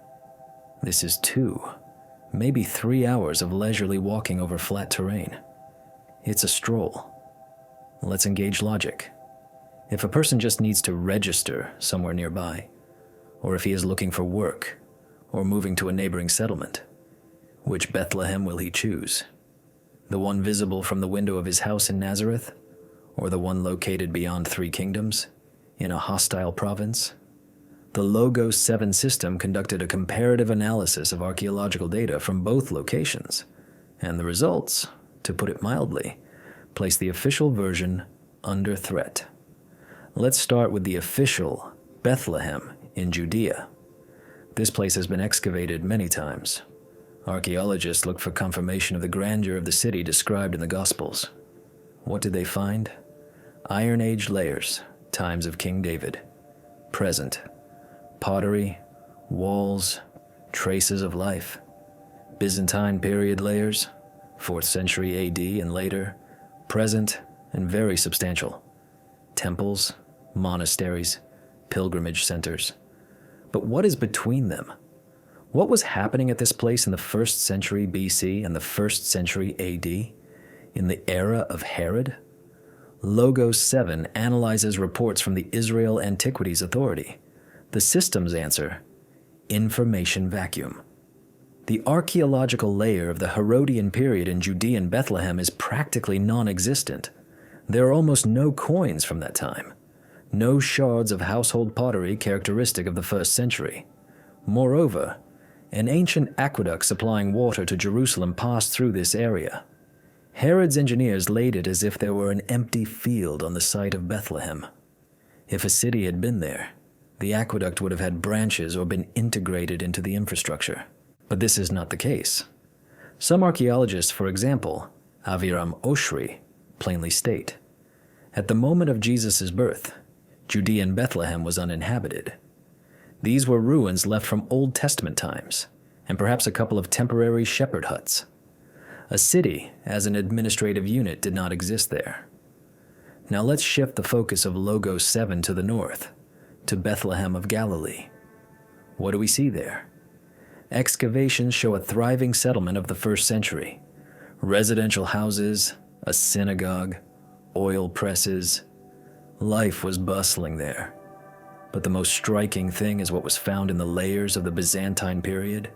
This is 2, maybe 3 hours of leisurely walking over flat terrain. It's a stroll. Let's engage logic. If a person just needs to register somewhere nearby, or if he is looking for work, or moving to a neighboring settlement, which Bethlehem will he choose? The one visible from the window of his house in Nazareth, or the one located beyond 3 kingdoms, in a hostile province? The Logos 7 system conducted a comparative analysis of archaeological data from both locations, and the results, to put it mildly, place the official version under threat. Let's start with the official Bethlehem in Judea. This place has been excavated many times. Archaeologists look for confirmation of the grandeur of the city described in the Gospels. What did they find? Iron Age layers, times of King David. Present. Pottery, walls, traces of life. Byzantine period layers, 4th century AD and later, present and very substantial. Temples, monasteries, pilgrimage centers. But what is between them? What was happening at this place in the 1st century BC and the 1st century AD? In the era of Herod? Logos 7 analyzes reports from the Israel Antiquities Authority. The system's answer: information vacuum. The archaeological layer of the Herodian period in Judean Bethlehem is practically non-existent. There are almost no coins from that time. No shards of household pottery characteristic of the 1st century. Moreover, an ancient aqueduct supplying water to Jerusalem passed through this area. Herod's engineers laid it as if there were an empty field on the site of Bethlehem. If a city had been there, the aqueduct would have had branches or been integrated into the infrastructure. But this is not the case. Some archaeologists, for example, Aviram Oshri, plainly state, at the moment of Jesus' birth, Judean Bethlehem was uninhabited. These were ruins left from Old Testament times, and perhaps a couple of temporary shepherd huts. A city, as an administrative unit, did not exist there. Now let's shift the focus of Logos 7 to the north, to Bethlehem of Galilee. What do we see there? Excavations show a thriving settlement of the 1st century. Residential houses, a synagogue, oil presses. Life was bustling there. But the most striking thing is what was found in the layers of the Byzantine period.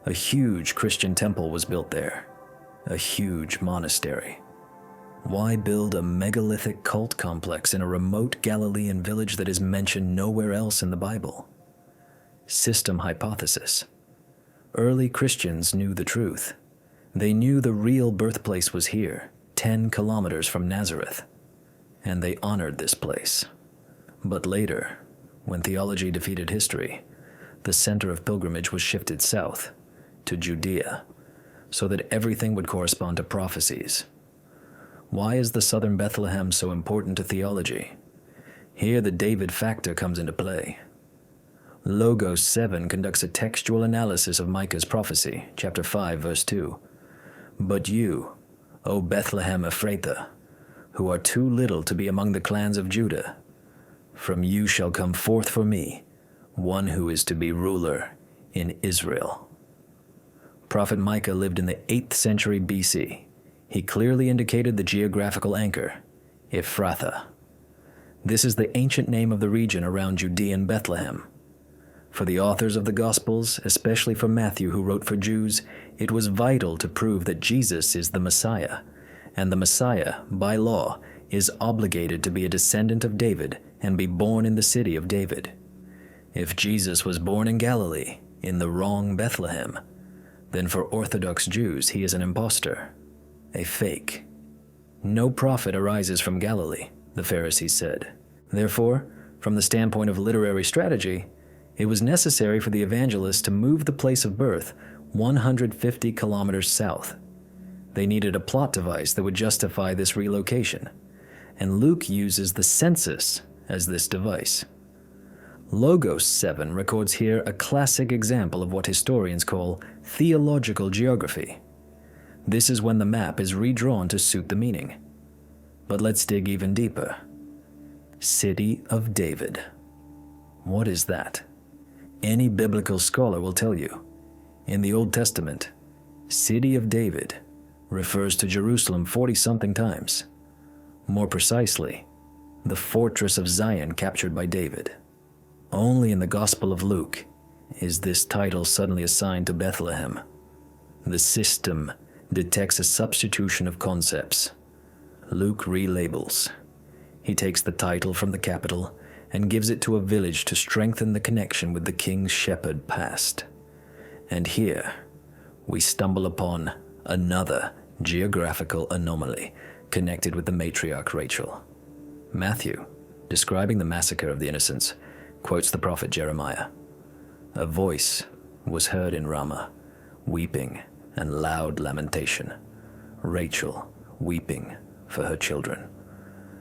A huge Christian temple was built there. A huge monastery. Why build a megalithic cult complex in a remote Galilean village that is mentioned nowhere else in the Bible? System hypothesis. Early Christians knew the truth. They knew the real birthplace was here, 10 kilometers from Nazareth, and they honored this place. But later, when theology defeated history, the center of pilgrimage was shifted south, to Judea, so that everything would correspond to prophecies. Why is the southern Bethlehem so important to theology? Here the David factor comes into play. Logos 7 conducts a textual analysis of Micah's prophecy, chapter 5, verse 2. But you, O Bethlehem Ephrathah, who are too little to be among the clans of Judah, from you shall come forth for me one who is to be ruler in Israel. Prophet Micah lived in the 8th century BC. He clearly indicated the geographical anchor, Ephrathah. This is the ancient name of the region around Judean Bethlehem. For the authors of the Gospels, especially for Matthew who wrote for Jews, it was vital to prove that Jesus is the Messiah, and the Messiah, by law, is obligated to be a descendant of David and be born in the city of David. If Jesus was born in Galilee, in the wrong Bethlehem, then for Orthodox Jews he is an impostor, a fake. No prophet arises from Galilee, the Pharisees said. Therefore, from the standpoint of literary strategy, it was necessary for the evangelists to move the place of birth 150 kilometers south. They needed a plot device that would justify this relocation, and Luke uses the census as this device. Logos 7 records here a classic example of what historians call theological geography. This is when the map is redrawn to suit the meaning. But let's dig even deeper. City of David. What is that? Any biblical scholar will tell you. In the Old Testament, City of David refers to Jerusalem 40-something times. More precisely, the fortress of Zion captured by David. Only in the Gospel of Luke is this title suddenly assigned to Bethlehem. The system detects a substitution of concepts. Luke relabels. He takes the title from the capital and gives it to a village to strengthen the connection with the king's shepherd past. And here, we stumble upon another geographical anomaly connected with the matriarch Rachel. Matthew, describing the massacre of the innocents, quotes the prophet Jeremiah. A voice was heard in Ramah, weeping and loud lamentation. Rachel weeping for her children.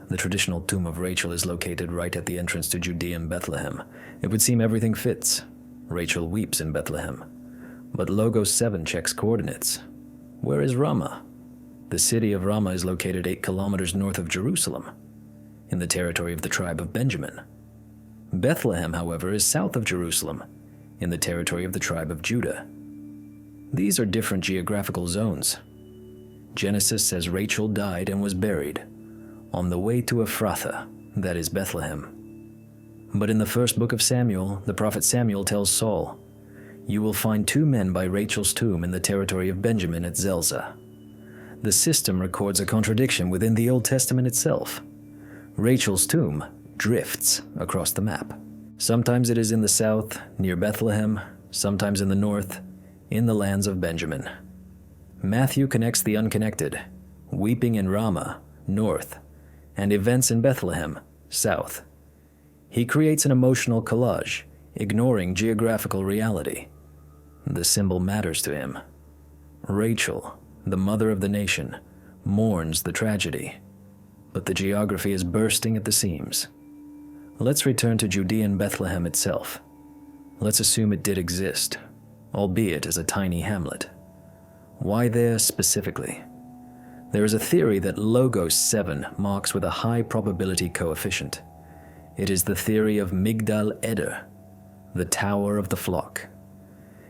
The traditional tomb of Rachel is located right at the entrance to Judean Bethlehem. It would seem everything fits. Rachel weeps in Bethlehem. But Logos 7 checks coordinates. Where is Ramah? The city of Ramah is located 8 kilometers north of Jerusalem, in the territory of the tribe of Benjamin. Bethlehem, however, is south of Jerusalem, in the territory of the tribe of Judah. These are different geographical zones. Genesis says Rachel died and was buried on the way to Ephrathah, that is Bethlehem. But in the first book of Samuel, the prophet Samuel tells Saul, "You will find 2 men by Rachel's tomb in the territory of Benjamin at Zelzah." The system records a contradiction within the Old Testament itself. Rachel's tomb drifts across the map. Sometimes it is in the south, near Bethlehem, sometimes in the north, in the lands of Benjamin. Matthew connects the unconnected, weeping in Ramah, north, and events in Bethlehem, south. He creates an emotional collage, ignoring geographical reality. The symbol matters to him. Rachel, the mother of the nation, mourns the tragedy, but the geography is bursting at the seams. Let's return to Judean Bethlehem itself. Let's assume it did exist, albeit as a tiny hamlet. Why there specifically? There is a theory that Logos 7 marks with a high probability coefficient. It is the theory of Migdal Eder, the Tower of the Flock.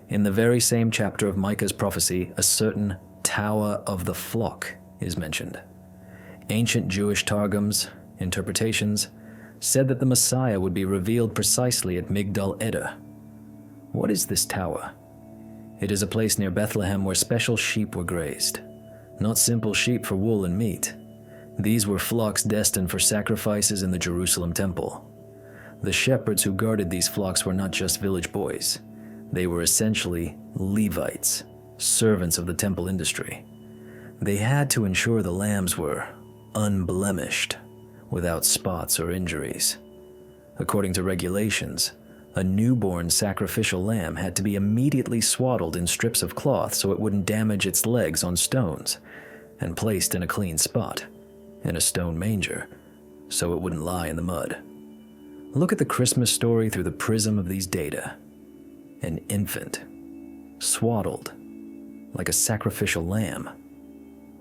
In the very same chapter of Micah's prophecy, a certain Tower of the Flock is mentioned. Ancient Jewish targums, interpretations, said that the Messiah would be revealed precisely at Migdal Eder. What is this tower? It is a place near Bethlehem where special sheep were grazed. Not simple sheep for wool and meat. These were flocks destined for sacrifices in the Jerusalem temple. The shepherds who guarded these flocks were not just village boys. They were essentially Levites, servants of the temple industry. They had to ensure the lambs were unblemished, without spots or injuries. According to regulations, a newborn sacrificial lamb had to be immediately swaddled in strips of cloth so it wouldn't damage its legs on stones, and placed in a clean spot, in a stone manger, so it wouldn't lie in the mud. Look at the Christmas story through the prism of these data. An infant, swaddled, like a sacrificial lamb,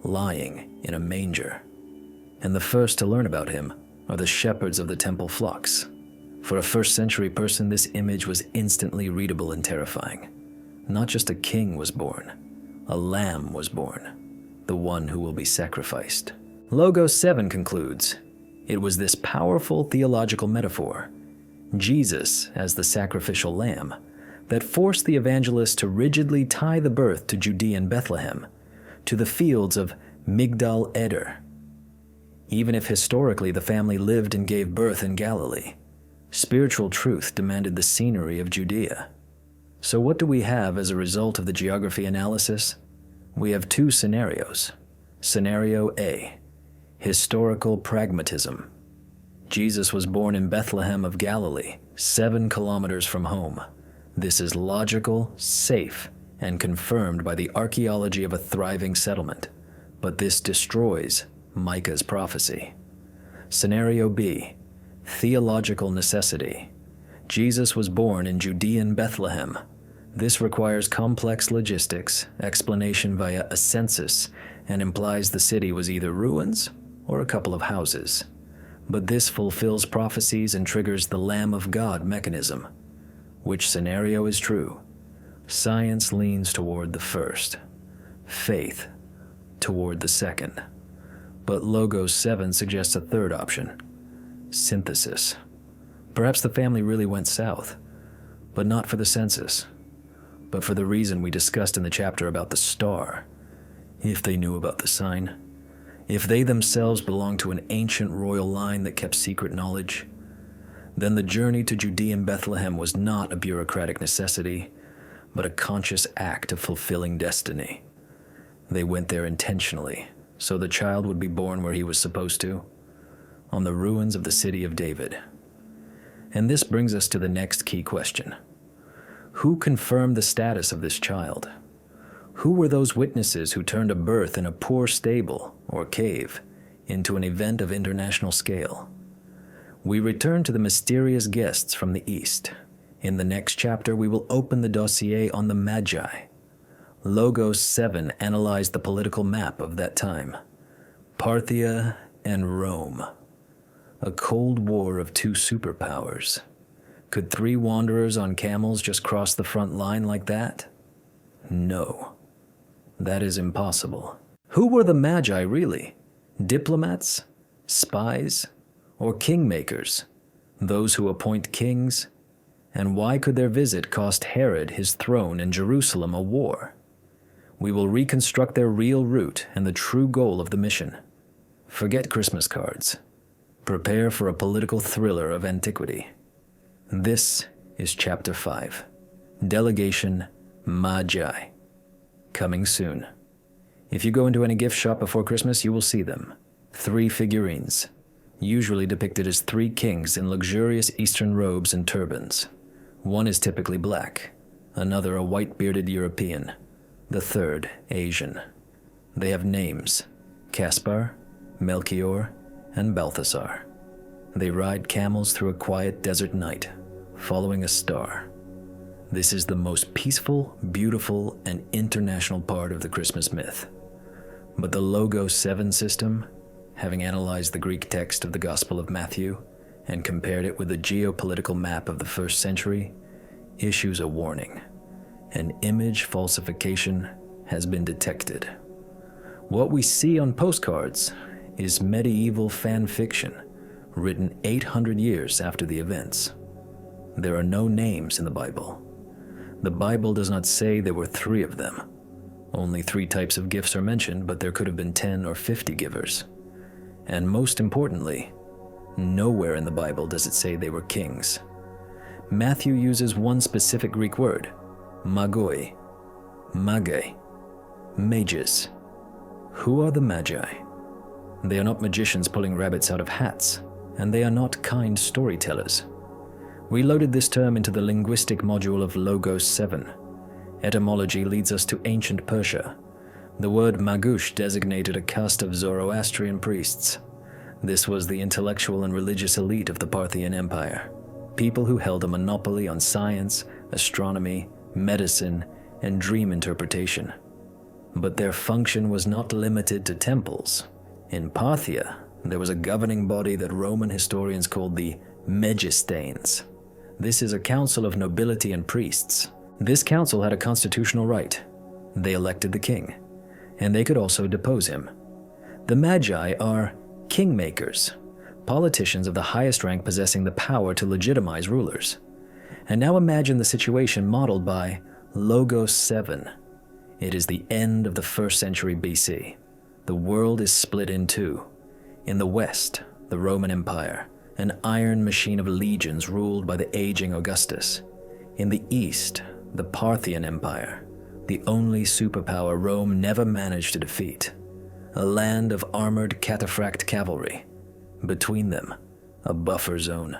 lying in a manger. And the first to learn about him are the shepherds of the temple flocks. For a first-century person, this image was instantly readable and terrifying. Not just a king was born, a lamb was born, the one who will be sacrificed. Logos 7 concludes, it was this powerful theological metaphor, Jesus as the sacrificial lamb, that forced the evangelist to rigidly tie the birth to Judean Bethlehem, to the fields of Migdal Eder. Even if historically the family lived and gave birth in Galilee, spiritual truth demanded the scenery of Judea. So what do we have as a result of the geography analysis? We have 2 scenarios. Scenario A, historical pragmatism. Jesus was born in Bethlehem of Galilee, 7 kilometers from home. This is logical, safe, and confirmed by the archaeology of a thriving settlement. But this destroys Micah's prophecy. Scenario B, theological necessity. Jesus was born in Judean Bethlehem. This requires complex logistics, explanation via a census, and implies the city was either ruins or a couple of houses. But this fulfills prophecies and triggers the Lamb of God mechanism. Which scenario is true? Science leans toward the first, faith toward the second. But Logos 7 suggests a third option, synthesis. Perhaps the family really went south, but not for the census, but for the reason we discussed in the chapter about the star. If they knew about the sign, if they themselves belonged to an ancient royal line that kept secret knowledge, then the journey to Judean Bethlehem was not a bureaucratic necessity, but a conscious act of fulfilling destiny. They went there intentionally, so the child would be born where he was supposed to, on the ruins of the city of David. And this brings us to the next key question. Who confirmed the status of this child? Who were those witnesses who turned a birth in a poor stable or cave into an event of international scale? We return to the mysterious guests from the East. In the next chapter, we will open the dossier on the Magi. Logos 7 analyzed the political map of that time. Parthia and Rome. A cold war of two superpowers. Could 3 wanderers on camels just cross the front line like that? No. That is impossible. Who were the Magi really? Diplomats? Spies? Or kingmakers? Those who appoint kings? And why could their visit cost Herod his throne and Jerusalem a war? We will reconstruct their real route and the true goal of the mission. Forget Christmas cards. Prepare for a political thriller of antiquity. This is Chapter 5. Delegation Magi. Coming soon. If you go into any gift shop before Christmas, you will see them. 3 figurines, usually depicted as 3 kings in luxurious Eastern robes and turbans. One is typically black, another a white-bearded European, the third Asian. They have names: Caspar, Melchior, and Balthasar. They ride camels through a quiet desert night, following a star. This is the most peaceful, beautiful, and international part of the Christmas myth. But the Logos 7 system, having analyzed the Greek text of the Gospel of Matthew and compared it with the geopolitical map of the 1st century, issues a warning. An image falsification has been detected. What we see on postcards is medieval fan fiction, written 800 years after the events. There are no names in the Bible. The Bible does not say there were 3 of them. Only 3 types of gifts are mentioned, but there could have been 10 or 50 givers. And most importantly, nowhere in the Bible does it say they were kings. Matthew uses one specific Greek word, magoi, mage, mages. Who are the Magi? They are not magicians pulling rabbits out of hats, and they are not kind storytellers. We loaded this term into the linguistic module of Logos 7. Etymology leads us to ancient Persia. The word magush designated a caste of Zoroastrian priests. This was the intellectual and religious elite of the Parthian Empire, people who held a monopoly on science, astronomy, medicine, and dream interpretation. But their function was not limited to temples. In Parthia, there was a governing body that Roman historians called the Megistanes. This is a council of nobility and priests. This council had a constitutional right. They elected the king, and they could also depose him. The Magi are kingmakers, politicians of the highest rank possessing the power to legitimize rulers. And now imagine the situation modeled by Logos 7. It is the end of the 1st century BC. The world is split in 2. In the west, the Roman Empire, an iron machine of legions ruled by the aging Augustus. In the east, the Parthian Empire, the only superpower Rome never managed to defeat. A land of armored cataphract cavalry. Between them, a buffer zone,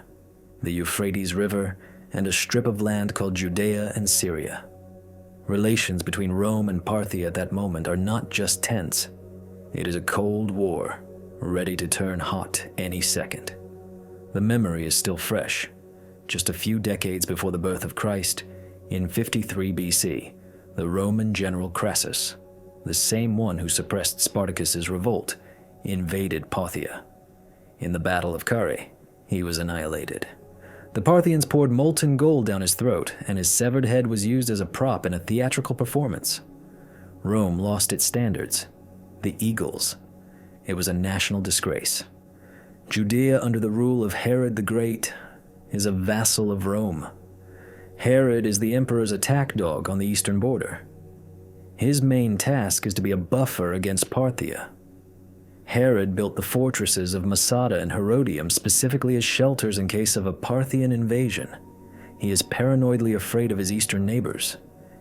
the Euphrates River, and a strip of land called Judea and Syria. Relations between Rome and Parthia at that moment are not just tense. It is a cold war, ready to turn hot any second. The memory is still fresh. Just a few decades before the birth of Christ, In 53 BC, the Roman general Crassus, the same one who suppressed Spartacus's revolt, invaded Parthia. In the Battle of Carrhae, he was annihilated. The Parthians poured molten gold down his throat, and his severed head was used as a prop in a theatrical performance. Rome lost its standards, the eagles. It was a national disgrace. Judea, under the rule of Herod the Great, is a vassal of Rome. Herod is the emperor's attack dog on the eastern border. His main task is to be a buffer against Parthia. Herod built the fortresses of Masada and Herodium specifically as shelters in case of a Parthian invasion. He is paranoidly afraid of his eastern neighbors,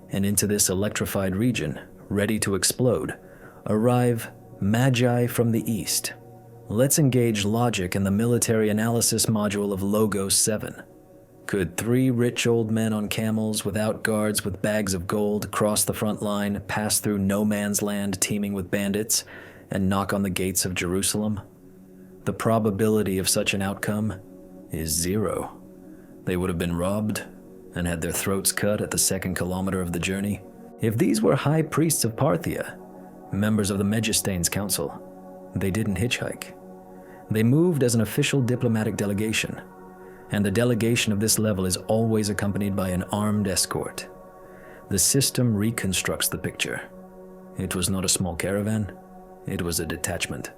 and into this electrified region, ready to explode, arrive Magi from the east. Let's engage logic in the military analysis module of Logos 7. Could 3 rich old men on camels without guards with bags of gold cross the front line, pass through no man's land teeming with bandits, and knock on the gates of Jerusalem? The probability of such an outcome is 0. They would have been robbed and had their throats cut at the 2nd kilometer of the journey. If these were high priests of Parthia, members of the Megistanes Council, they didn't hitchhike. They moved as an official diplomatic delegation, and the delegation of this level is always accompanied by an armed escort. The system reconstructs the picture. It was not a small caravan, it was a detachment.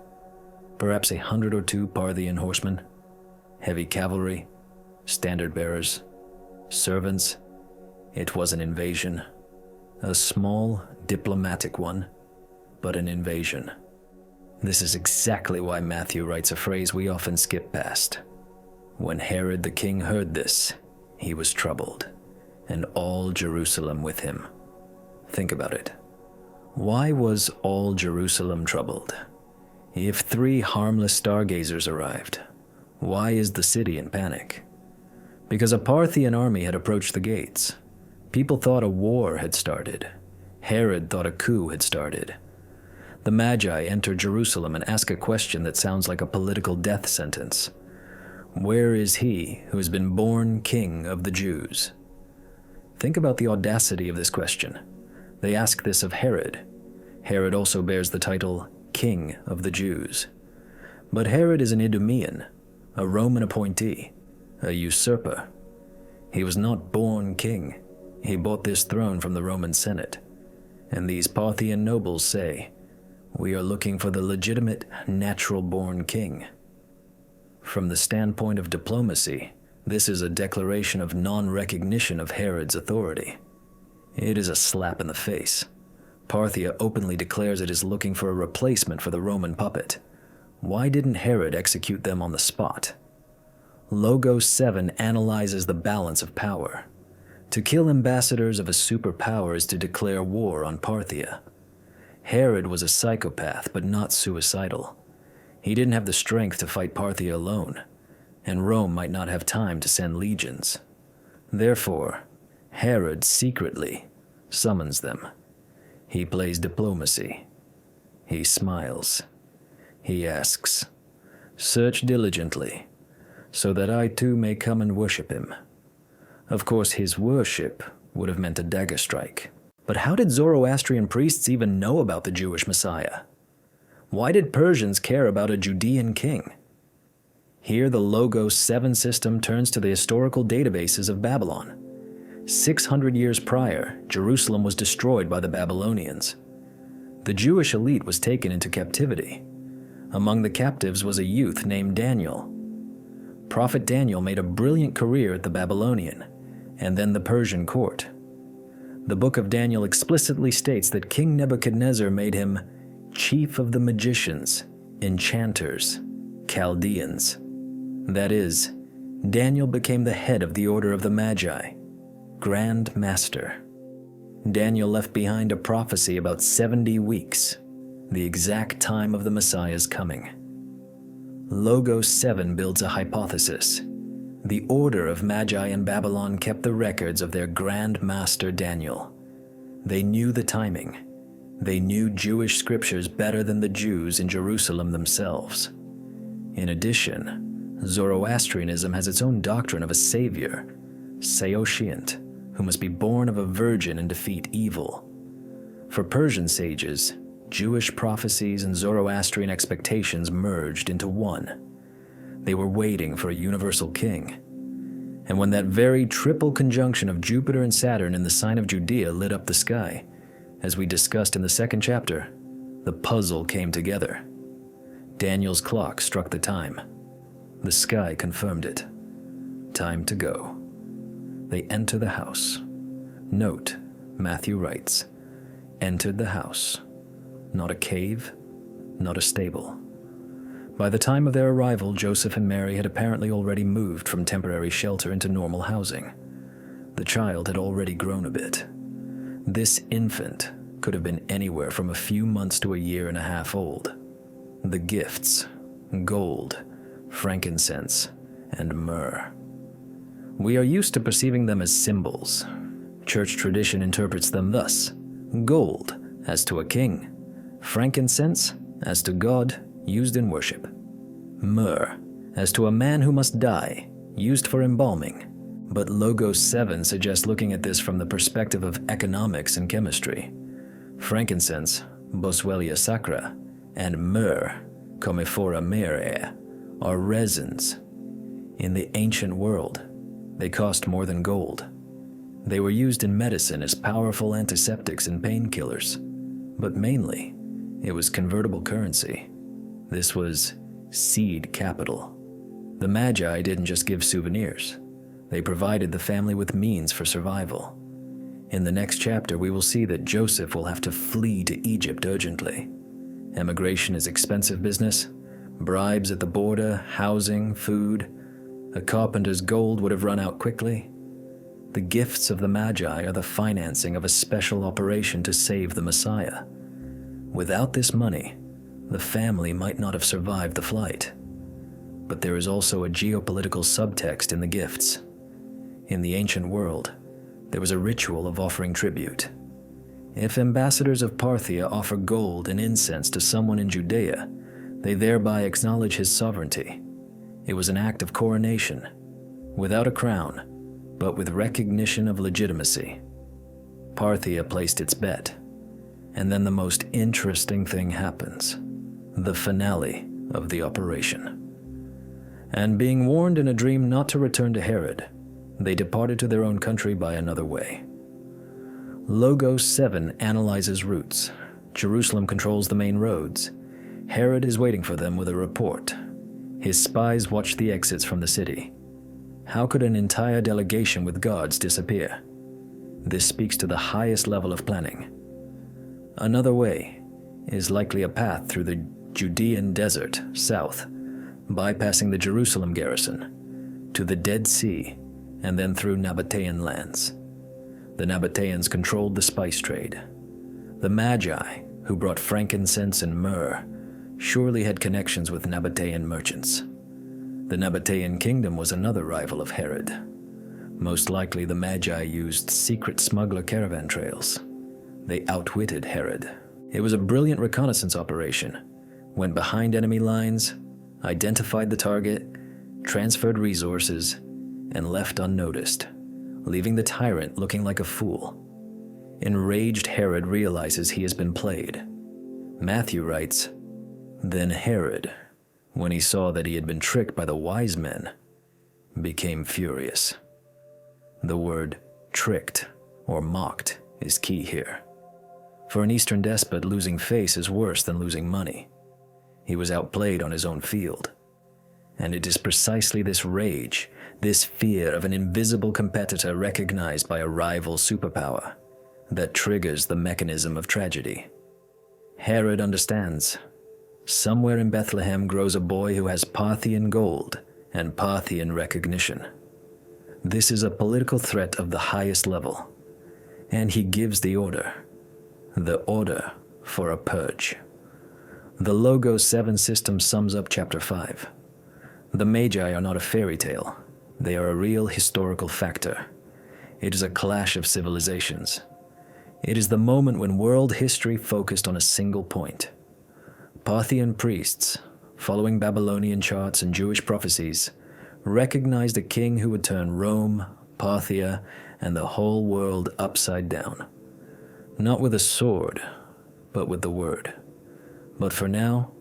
Perhaps 100 or 2 Parthian horsemen, heavy cavalry, standard bearers, servants. It was an invasion. A small, diplomatic one, but an invasion. This is exactly why Matthew writes a phrase we often skip past. When Herod the king heard this, he was troubled, and all Jerusalem with him. Think about it. Why was all Jerusalem troubled? If 3 harmless stargazers arrived, why is the city in panic? Because a Parthian army had approached the gates. People thought a war had started. Herod thought a coup had started. The Magi enter Jerusalem and ask a question that sounds like a political death sentence. Where is he who has been born King of the Jews? Think about the audacity of this question. They ask this of Herod. Herod also bears the title King of the Jews. But Herod is an Idumean, a Roman appointee, a usurper. He was not born king. He bought this throne from the Roman Senate. And these Parthian nobles say, "We are looking for the legitimate, natural-born king." From the standpoint of diplomacy, this is a declaration of non-recognition of Herod's authority. It is a slap in the face. Parthia openly declares it is looking for a replacement for the Roman puppet. Why didn't Herod execute them on the spot? Logos 7 analyzes the balance of power. To kill ambassadors of a superpower is to declare war on Parthia. Herod was a psychopath, but not suicidal. He didn't have the strength to fight Parthia alone, and Rome might not have time to send legions. Therefore, Herod secretly summons them. He plays diplomacy. He smiles. He asks, "Search diligently, so that I too may come and worship him." Of course, his worship would have meant a dagger strike. But how did Zoroastrian priests even know about the Jewish Messiah? Why did Persians care about a Judean king? Here the Logos 7 system turns to the historical databases of Babylon. 600 years prior, Jerusalem was destroyed by the Babylonians. The Jewish elite was taken into captivity. Among the captives was a youth named Daniel. Prophet Daniel made a brilliant career at the Babylonian and then the Persian court. The book of Daniel explicitly states that King Nebuchadnezzar made him chief of the magicians, enchanters, Chaldeans. That is, Daniel became the head of the order of the Magi, Grand Master. Daniel left behind a prophecy about 70 weeks, the exact time of the Messiah's coming. Logos 7 builds a hypothesis. The order of Magi in Babylon kept the records of their Grand Master Daniel. They knew the timing. They knew Jewish scriptures better than the Jews in Jerusalem themselves. In addition, Zoroastrianism has its own doctrine of a savior, Saoshyant, who must be born of a virgin and defeat evil. For Persian sages, Jewish prophecies and Zoroastrian expectations merged into one. They were waiting for a universal king. And when that very triple conjunction of Jupiter and Saturn in the sign of Judea lit up the sky, as we discussed in the second chapter, the puzzle came together. Daniel's clock struck the time. The sky confirmed it. Time to go. They enter the house. Note, Matthew writes, entered the house. Not a cave, not a stable. By the time of their arrival, Joseph and Mary had apparently already moved from temporary shelter into normal housing. The child had already grown a bit. This infant could have been anywhere from a few months to a year and a half old. The gifts, gold, frankincense, and myrrh. We are used to perceiving them as symbols. Church tradition interprets them thus: gold as to a king, frankincense as to God, used in worship, myrrh as to a man who must die, used for embalming. But Logos 7 suggests looking at this from the perspective of economics and chemistry. Frankincense, Boswellia sacra, and myrrh, Commiphora myrrhae, are resins. In the ancient world, they cost more than gold. They were used in medicine as powerful antiseptics and painkillers, but mainly, it was convertible currency. This was seed capital. The Magi didn't just give souvenirs. They provided the family with means for survival. In the next chapter, we will see that Joseph will have to flee to Egypt urgently. Emigration is expensive business. Bribes at the border, housing, food. A carpenter's gold would have run out quickly. The gifts of the Magi are the financing of a special operation to save the Messiah. Without this money, the family might not have survived the flight. But there is also a geopolitical subtext in the gifts. In the ancient world, there was a ritual of offering tribute. If ambassadors of Parthia offer gold and incense to someone in Judea, they thereby acknowledge his sovereignty. It was an act of coronation, without a crown, but with recognition of legitimacy. Parthia placed its bet, and then the most interesting thing happens, the finale of the operation. And being warned in a dream not to return to Herod, they departed to their own country by another way. Logos 7 analyzes routes. Jerusalem controls the main roads. Herod is waiting for them with a report. His spies watch the exits from the city. How could an entire delegation with guards disappear? This speaks to the highest level of planning. Another way is likely a path through the Judean desert, south, bypassing the Jerusalem garrison, to the Dead Sea, and then through Nabatean lands. The Nabateans controlled the spice trade. The Magi, who brought frankincense and myrrh, surely had connections with Nabatean merchants. The Nabatean kingdom was another rival of Herod. Most likely the Magi used secret smuggler caravan trails. They outwitted Herod. It was a brilliant reconnaissance operation. Went behind enemy lines, identified the target, transferred resources, and left unnoticed, leaving the tyrant looking like a fool. Enraged Herod realizes he has been played. Matthew writes, "Then Herod, when he saw that he had been tricked by the wise men, became furious." The word tricked or mocked is key here. For an Eastern despot, losing face is worse than losing money. He was outplayed on his own field. And it is precisely this rage, this fear of an invisible competitor recognized by a rival superpower, that triggers the mechanism of tragedy. Herod understands. Somewhere in Bethlehem grows a boy who has Parthian gold and Parthian recognition. This is a political threat of the highest level, and he gives the order for a purge. The Logos 7 system sums up chapter 5. The Magi are not a fairy tale. They are a real historical factor. It is a clash of civilizations. It is the moment when world history focused on a single point. Parthian priests, following Babylonian charts and Jewish prophecies, recognized a king who would turn Rome, Parthia, and the whole world upside down. Not with a sword, but with the Word. But for now,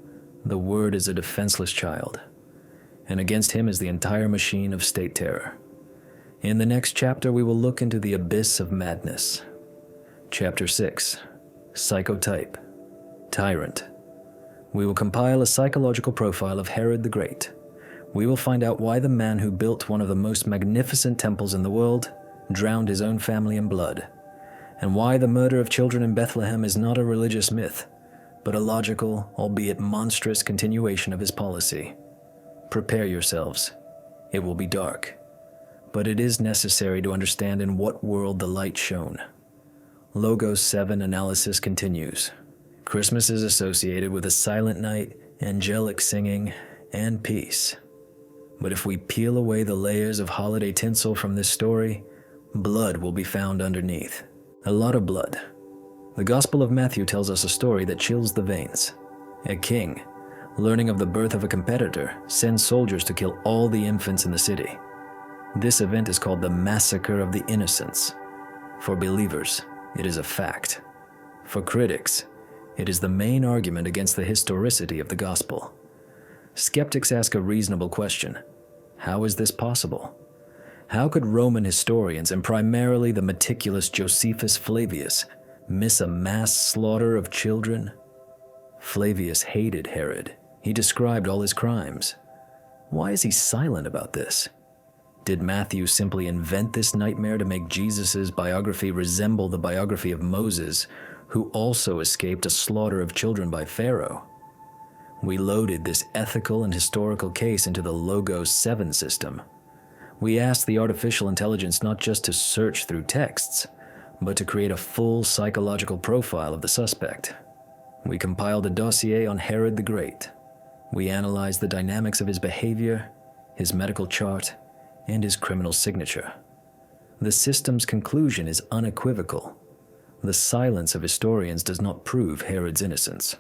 the Word is a defenseless child, and against him is the entire machine of state terror. In the next chapter, we will look into the abyss of madness. Chapter 6, Psychotype, Tyrant. We will compile a psychological profile of Herod the Great. We will find out why the man who built one of the most magnificent temples in the world drowned his own family in blood, and why the murder of children in Bethlehem is not a religious myth, but a logical, albeit monstrous, continuation of his policy. Prepare yourselves. It will be dark, but it is necessary to understand in what world the light shone. Logos 7 analysis continues. Christmas is associated with a silent night, angelic singing, and peace. But if we peel away the layers of holiday tinsel from this story, blood will be found underneath. A lot of blood. The Gospel of Matthew tells us a story that chills the veins. A king, learning of the birth of a competitor, sends soldiers to kill all the infants in the city. This event is called the Massacre of the Innocents. For believers, it is a fact. For critics, it is the main argument against the historicity of the gospel. Skeptics ask a reasonable question. How is this possible? How could Roman historians, and primarily the meticulous Josephus Flavius, miss a mass slaughter of children? Flavius hated Herod. He described all his crimes. Why is he silent about this? Did Matthew simply invent this nightmare to make Jesus' biography resemble the biography of Moses, who also escaped a slaughter of children by Pharaoh? We loaded this ethical and historical case into the Logos 7 system. We asked the artificial intelligence not just to search through texts, but to create a full psychological profile of the suspect. We compiled a dossier on Herod the Great. We analyzed the dynamics of his behavior, his medical chart, and his criminal signature. The system's conclusion is unequivocal. The silence of historians does not prove Herod's innocence.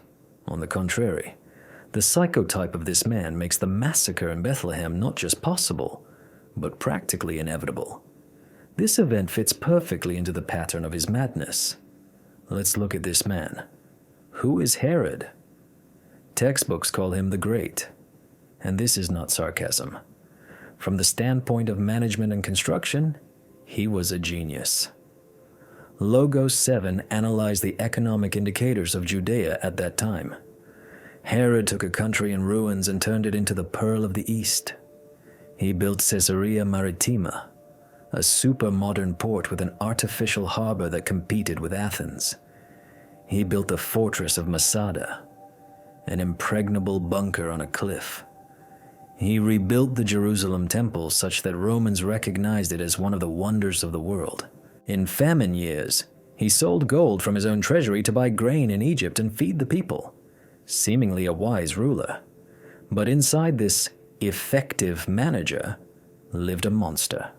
On the contrary, the psychotype of this man makes the massacre in Bethlehem not just possible, but practically inevitable. This event fits perfectly into the pattern of his madness. Let's look at this man. Who is Herod? Textbooks call him the Great, and this is not sarcasm. From the standpoint of management and construction, he was a genius. Logos 7 analyzed the economic indicators of Judea at that time. Herod took a country in ruins and turned it into the Pearl of the East. He built Caesarea Maritima, a super-modern port with an artificial harbor that competed with Athens. He built the fortress of Masada, an impregnable bunker on a cliff. He rebuilt the Jerusalem temple such that Romans recognized it as one of the wonders of the world. In famine years, he sold gold from his own treasury to buy grain in Egypt and feed the people. Seemingly a wise ruler. But inside this effective manager lived a monster.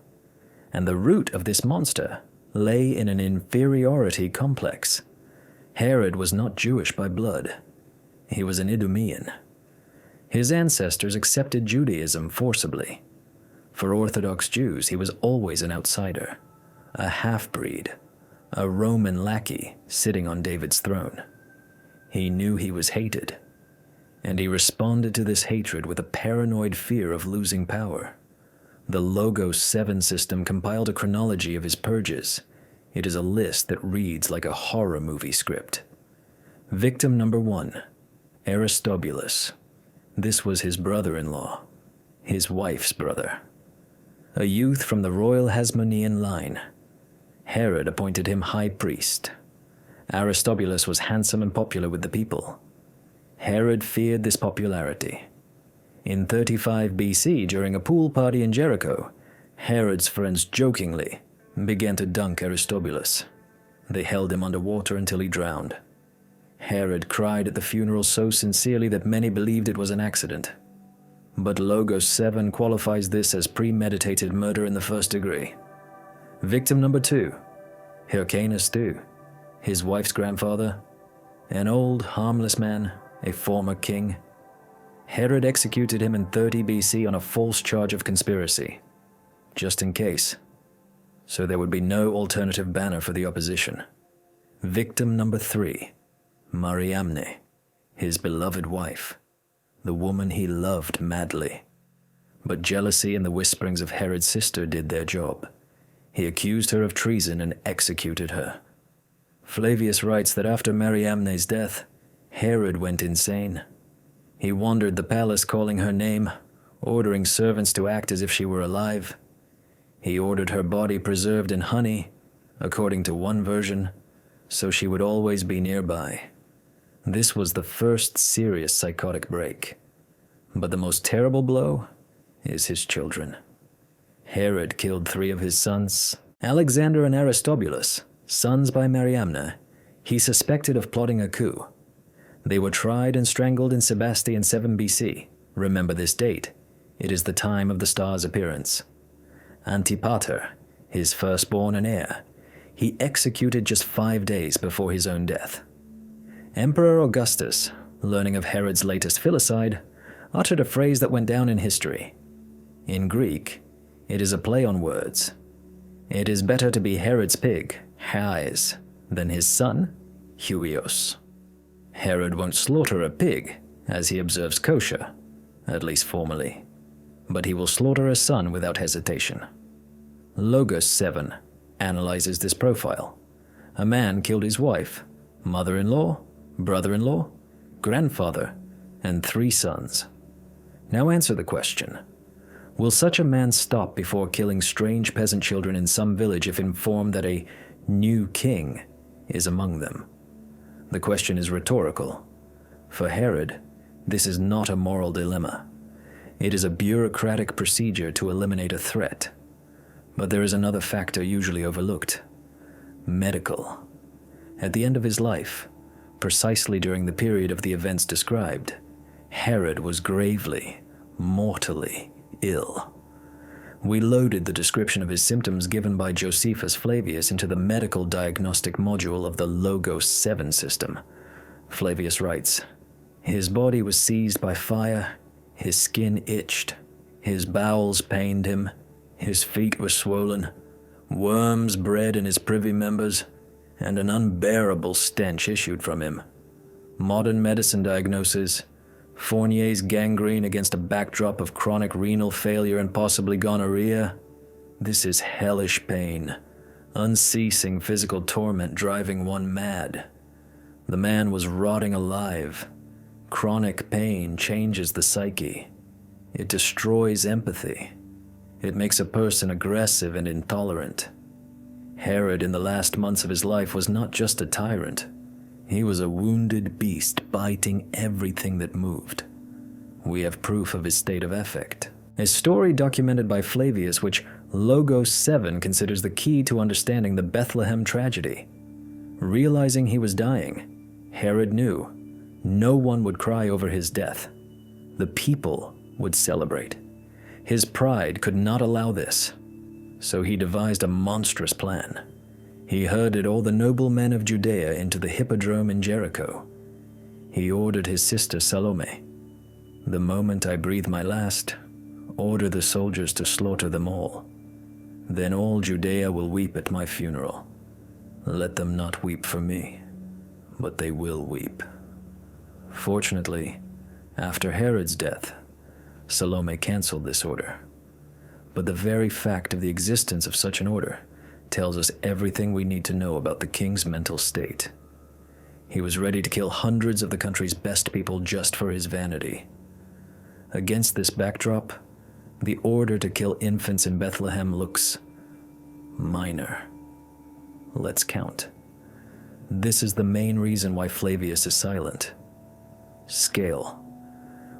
And the root of this monster lay in an inferiority complex. Herod was not Jewish by blood. He was an Idumean. His ancestors accepted Judaism forcibly. For Orthodox Jews, he was always an outsider, a half-breed, a Roman lackey sitting on David's throne. He knew he was hated, and he responded to this hatred with a paranoid fear of losing power. The Logos 7 system compiled a chronology of his purges. It is a list that reads like a horror movie script. Victim number 1, Aristobulus. This was his brother-in-law, his wife's brother. A youth from the royal Hasmonean line. Herod appointed him high priest. Aristobulus was handsome and popular with the people. Herod feared this popularity. In 35 BC, during a pool party in Jericho, Herod's friends jokingly began to dunk Aristobulus. They held him underwater until he drowned. Herod cried at the funeral so sincerely that many believed it was an accident. But Logos 7 qualifies this as premeditated murder in the first degree. Victim number 2, Hyrcanus II, his wife's grandfather, an old, harmless man, a former king. Herod executed him in 30 BC on a false charge of conspiracy. Just in case, so there would be no alternative banner for the opposition. Victim number 3, Mariamne, his beloved wife, the woman he loved madly. But jealousy and the whisperings of Herod's sister did their job. He accused her of treason and executed her. Flavius writes that after Mariamne's death, Herod went insane. He wandered the palace calling her name, ordering servants to act as if she were alive. He ordered her body preserved in honey, according to one version, so she would always be nearby. This was the first serious psychotic break. But the most terrible blow is his children. Herod killed 3 of his sons, Alexander and Aristobulus, sons by Mariamne. He suspected of plotting a coup. They were tried and strangled in Sebastian 7 BC. Remember this date. It is the time of the star's appearance. Antipater, his firstborn and heir, he executed just 5 days before his own death. Emperor Augustus, learning of Herod's latest filicide, uttered a phrase that went down in history. In Greek, it is a play on words. It is better to be Herod's pig, Hais, than his son, Huios. Herod won't slaughter a pig, as he observes kosher, at least formally, but he will slaughter a son without hesitation. Logos 7 analyzes this profile. A man killed his wife, mother-in-law, brother-in-law, grandfather, and 3 sons. Now answer the question. Will such a man stop before killing strange peasant children in some village if informed that a new king is among them? The question is rhetorical. For Herod, this is not a moral dilemma. It is a bureaucratic procedure to eliminate a threat. But there is another factor usually overlooked. Medical. At the end of his life, precisely during the period of the events described, Herod was gravely, mortally ill. We loaded the description of his symptoms given by Josephus Flavius into the medical diagnostic module of the Logos 7 system. Flavius writes, "His body was seized by fire, his skin itched, his bowels pained him, his feet were swollen, worms bred in his privy members, and an unbearable stench issued from him. Modern medicine diagnosis: Fournier's gangrene against a backdrop of chronic renal failure and possibly gonorrhea. This is hellish pain, unceasing physical torment driving one mad. The man was rotting alive. Chronic pain changes the psyche. It destroys empathy. It makes a person aggressive and intolerant. Herod in the last months of his life was not just a tyrant. He was a wounded beast biting everything that moved. We have proof of his state of affect. A story documented by Flavius which Logos 7 considers the key to understanding the Bethlehem tragedy. Realizing he was dying, Herod knew no one would cry over his death. The people would celebrate. His pride could not allow this, so he devised a monstrous plan. He herded all the noble men of Judea into the hippodrome in Jericho. He ordered his sister Salome, "The moment I breathe my last, order the soldiers to slaughter them all. Then all Judea will weep at my funeral. Let them not weep for me, but they will weep." Fortunately, after Herod's death, Salome canceled this order. But the very fact of the existence of such an order tells us everything we need to know about the king's mental state. He was ready to kill hundreds of the country's best people just for his vanity. Against this backdrop, the order to kill infants in Bethlehem looks minor. Let's count. This is the main reason why Flavius is silent. Scale.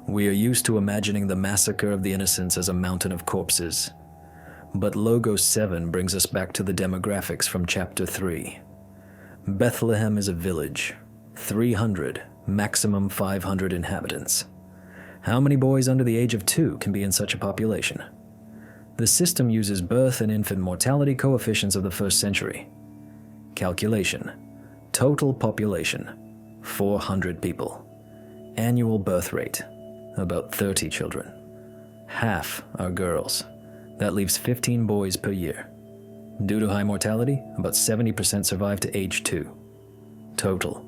We are used to imagining the massacre of the innocents as a mountain of corpses. But Logos 7 brings us back to the demographics from chapter 3. Bethlehem is a village, 300, maximum 500 inhabitants. How many boys under the age of 2 can be in such a population? The system uses birth and infant mortality coefficients of the 1st century. Calculation: total population, 400 people. Annual birth rate, about 30 children. Half are girls. That leaves 15 boys per year. Due to high mortality, about 70% survive to age 2. Total.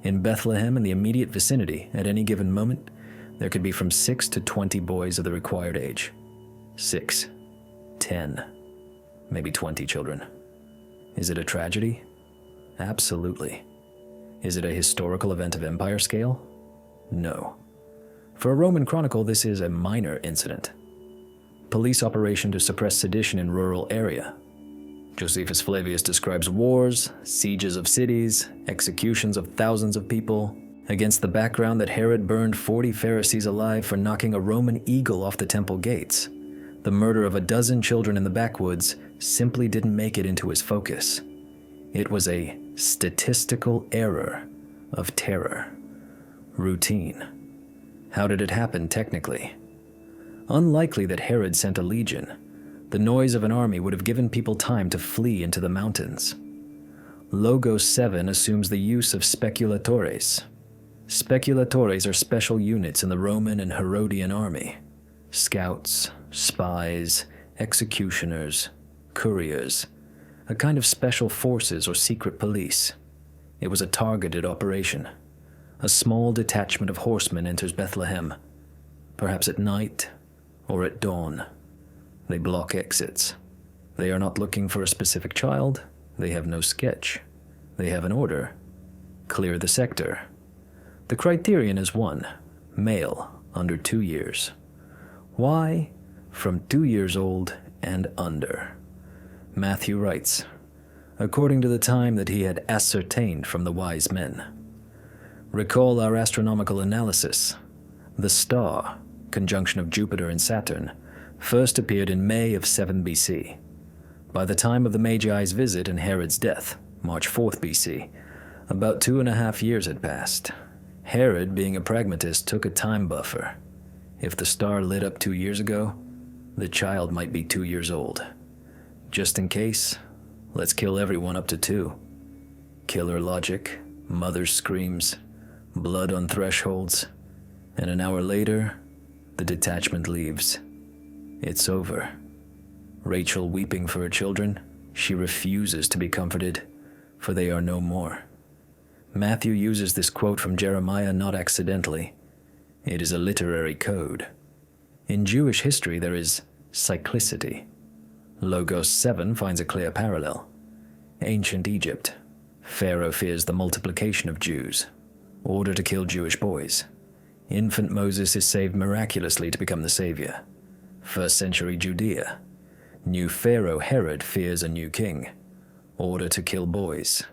In Bethlehem and the immediate vicinity, at any given moment, there could be from 6 to 20 boys of the required age. 6, 10, maybe 20 children. Is it a tragedy? Absolutely. Is it a historical event of empire scale? No. For a Roman chronicle, this is a minor incident. Police operation to suppress sedition in rural area. Josephus Flavius describes wars, sieges of cities, executions of thousands of people, against the background that Herod burned 40 Pharisees alive for knocking a Roman eagle off the temple gates. The murder of a dozen children in the backwoods simply didn't make it into his focus. It was a statistical error of terror. Routine. How did it happen technically? Unlikely that Herod sent a legion. The noise of an army would have given people time to flee into the mountains. Logos 7 assumes the use of speculatores. Speculatores are special units in the Roman and Herodian army. Scouts, spies, executioners, couriers, a kind of special forces or secret police. It was a targeted operation. A small detachment of horsemen enters Bethlehem, perhaps at night or at dawn. They block exits. They are not looking for a specific child. They have no sketch. They have an order. Clear the sector. The criterion is 1, male, under 2 years. Why? From 2 years old and under. Matthew writes, according to the time that he had ascertained from the wise men. Recall our astronomical analysis. The star, conjunction of Jupiter and Saturn, first appeared in May of 7 BC. By the time of the Magi's visit and Herod's death, March 4th BC, about 2.5 years had passed. Herod, being a pragmatist, took a time buffer. If the star lit up 2 years ago, the child might be 2 years old. Just in case, let's kill everyone up to 2. Killer logic, mother screams, blood on thresholds, and an hour later, the detachment leaves. It's over. Rachel weeping for her children, she refuses to be comforted, for they are no more. Matthew uses this quote from Jeremiah not accidentally. It is a literary code. In Jewish history, there is cyclicity. Logos 7 finds a clear parallel. Ancient Egypt. Pharaoh fears the multiplication of Jews. Order to kill Jewish boys. Infant Moses is saved miraculously to become the savior. 1st century Judea. New Pharaoh Herod fears a new king. Order to kill boys.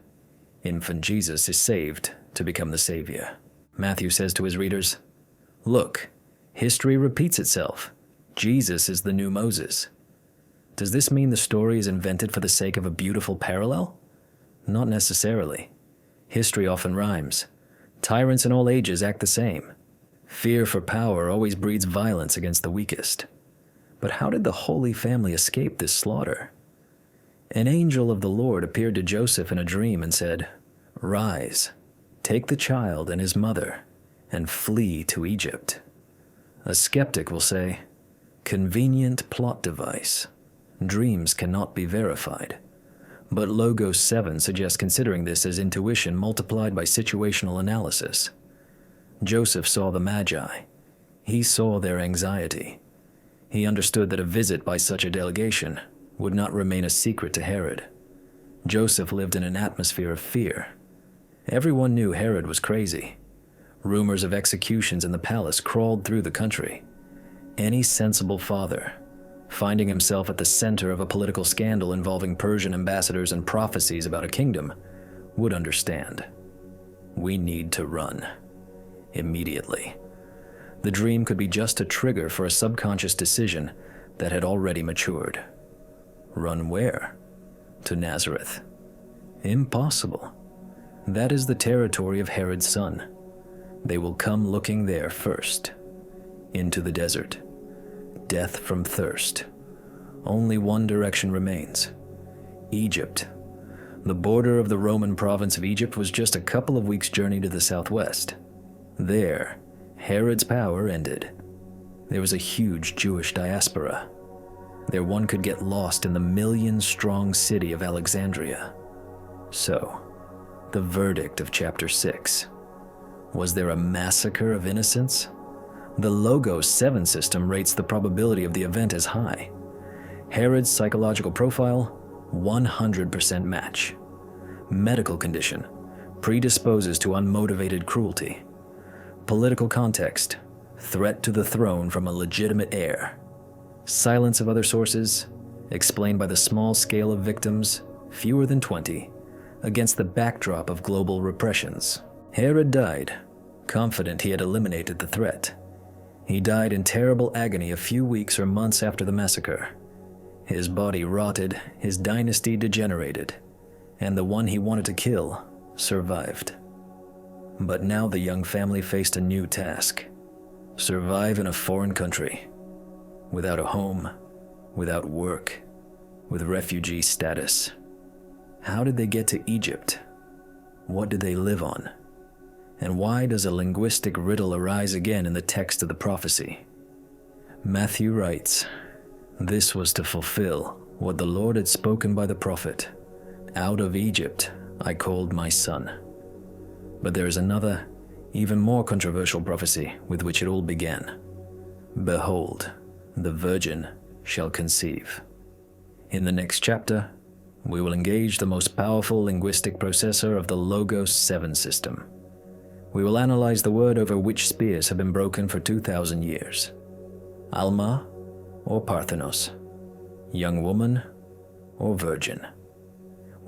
Infant Jesus is saved to become the savior. Matthew says to his readers, look, history repeats itself. Jesus is the new Moses. Does this mean the story is invented for the sake of a beautiful parallel? Not necessarily. History often rhymes. Tyrants in all ages act the same. Fear for power always breeds violence against the weakest. But how did the Holy Family escape this slaughter? An angel of the Lord appeared to Joseph in a dream and said, rise, take the child and his mother, and flee to Egypt. A skeptic will say, convenient plot device. Dreams cannot be verified. But Logos 7 suggests considering this as intuition multiplied by situational analysis. Joseph saw the Magi. He saw their anxiety. He understood that a visit by such a delegation would not remain a secret to Herod. Joseph lived in an atmosphere of fear. Everyone knew Herod was crazy. Rumors of executions in the palace crawled through the country. Any sensible father, finding himself at the center of a political scandal involving Persian ambassadors and prophecies about a kingdom, would understand. We need to run. Immediately. The dream could be just a trigger for a subconscious decision that had already matured. Run where? To Nazareth. Impossible. That is the territory of Herod's son. They will come looking there first. Into the desert. Death from thirst. Only one direction remains. Egypt. The border of the Roman province of Egypt was just a couple of weeks' journey to the southwest. There, Herod's power ended. There was a huge Jewish diaspora. there one could get lost in the million-strong city of Alexandria. So, the verdict of chapter 6. Was there a massacre of innocents? The Logos 7 system rates the probability of the event as high. Herod's psychological profile, 100% match. Medical condition, predisposes to unmotivated cruelty. Political context, threat to the throne from a legitimate heir. Silence of other sources, explained by the small scale of victims, fewer than 20, against the backdrop of global repressions. Herod died, confident he had eliminated the threat. He died in terrible agony a few weeks or months after the massacre. His body rotted, his dynasty degenerated, and the one he wanted to kill survived. But now the young family faced a new task: survive in a foreign country, without a home, without work, with refugee status. How did they get to Egypt? What did they live on? And why does a linguistic riddle arise again in the text of the prophecy? Matthew writes, "This was to fulfill what the Lord had spoken by the prophet. Out of Egypt I called my son." But there is another, even more controversial prophecy with which it all began. "Behold, the virgin shall conceive." In the next chapter, we will engage the most powerful linguistic processor of the Logos 7 system. We will analyze the word over which spears have been broken for 2,000 years. Alma or Parthenos, young woman or virgin.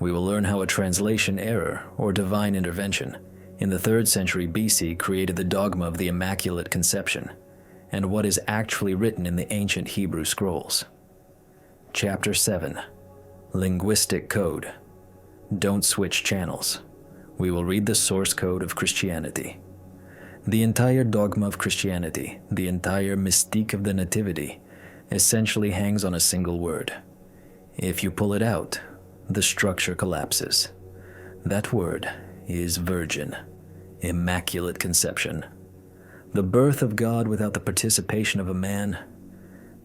We will learn how a translation error or divine intervention in the 3rd century BC created the dogma of the Immaculate Conception, and what is actually written in the ancient Hebrew scrolls. Chapter 7. Linguistic Code. Don't switch channels. We will read the source code of Christianity. The entire dogma of Christianity, the entire mystique of the Nativity, essentially hangs on a single word. If you pull it out, the structure collapses. That word is virgin, Immaculate Conception. The birth of God without the participation of a man.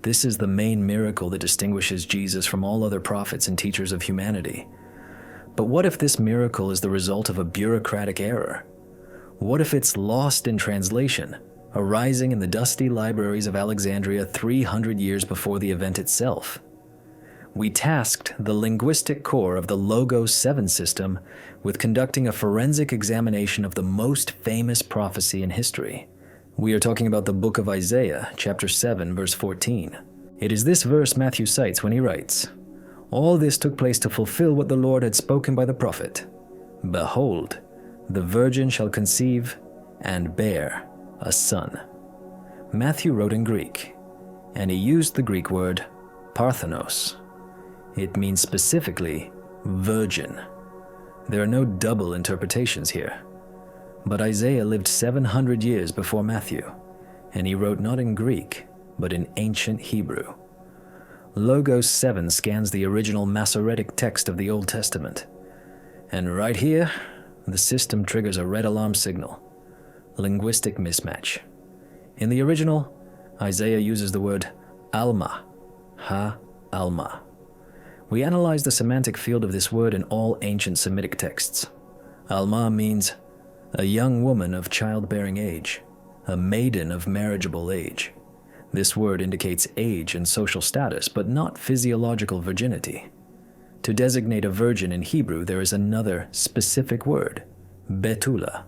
This is the main miracle that distinguishes Jesus from all other prophets and teachers of humanity. But what if this miracle is the result of a bureaucratic error? What if it's lost in translation, arising in the dusty libraries of Alexandria 300 years before the event itself? We tasked the linguistic core of the Logos 7 system with conducting a forensic examination of the most famous prophecy in history. We are talking about the book of Isaiah, chapter 7, verse 14. It is this verse Matthew cites when he writes, "All this took place to fulfill what the Lord had spoken by the prophet. Behold, the virgin shall conceive and bear a son." Matthew wrote in Greek, and he used the Greek word Parthenos. It means specifically virgin. There are no double interpretations here. But Isaiah lived 700 years before Matthew, and he wrote not in Greek, but in ancient Hebrew. Logos 7 scans the original Masoretic text of the Old Testament. And right here, the system triggers a red alarm signal. Linguistic mismatch. In the original, Isaiah uses the word Alma, ha-Alma. We analyze the semantic field of this word in all ancient Semitic texts. Alma means a young woman of childbearing age, a maiden of marriageable age. This word indicates age and social status, but not physiological virginity. To designate a virgin in Hebrew, there is another specific word, betula.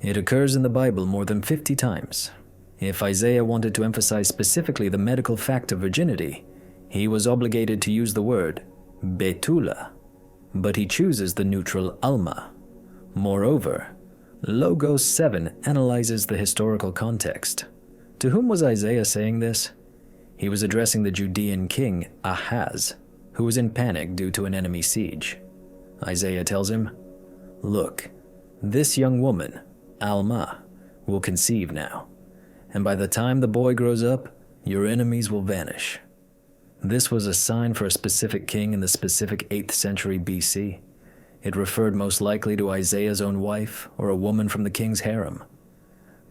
It occurs in the Bible more than 50 times. If Isaiah wanted to emphasize specifically the medical fact of virginity, he was obligated to use the word betula, but he chooses the neutral alma. Moreover, Logos 7 analyzes the historical context. To whom was Isaiah saying this? He was addressing the Judean king Ahaz, who was in panic due to an enemy siege. Isaiah tells him, "Look, this young woman, Alma, will conceive now, and by the time the boy grows up, your enemies will vanish." This was a sign for a specific king in the specific 8th century BC. It referred most likely to Isaiah's own wife or a woman from the king's harem.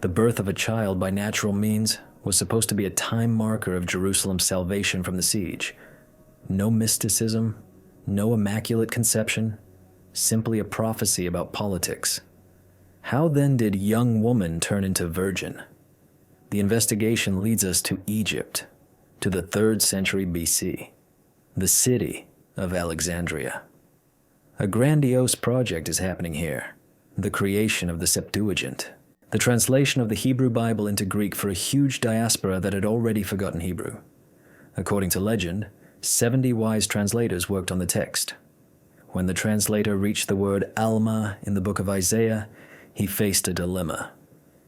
The birth of a child by natural means was supposed to be a time marker of Jerusalem's salvation from the siege. No mysticism, no immaculate conception, simply a prophecy about politics. How then did young woman turn into virgin? The investigation leads us to Egypt, to the 3rd century BC, the city of Alexandria. A grandiose project is happening here, the creation of the Septuagint, the translation of the Hebrew Bible into Greek for a huge diaspora that had already forgotten Hebrew. According to legend, 70 wise translators worked on the text. When the translator reached the word Alma in the book of Isaiah, he faced a dilemma.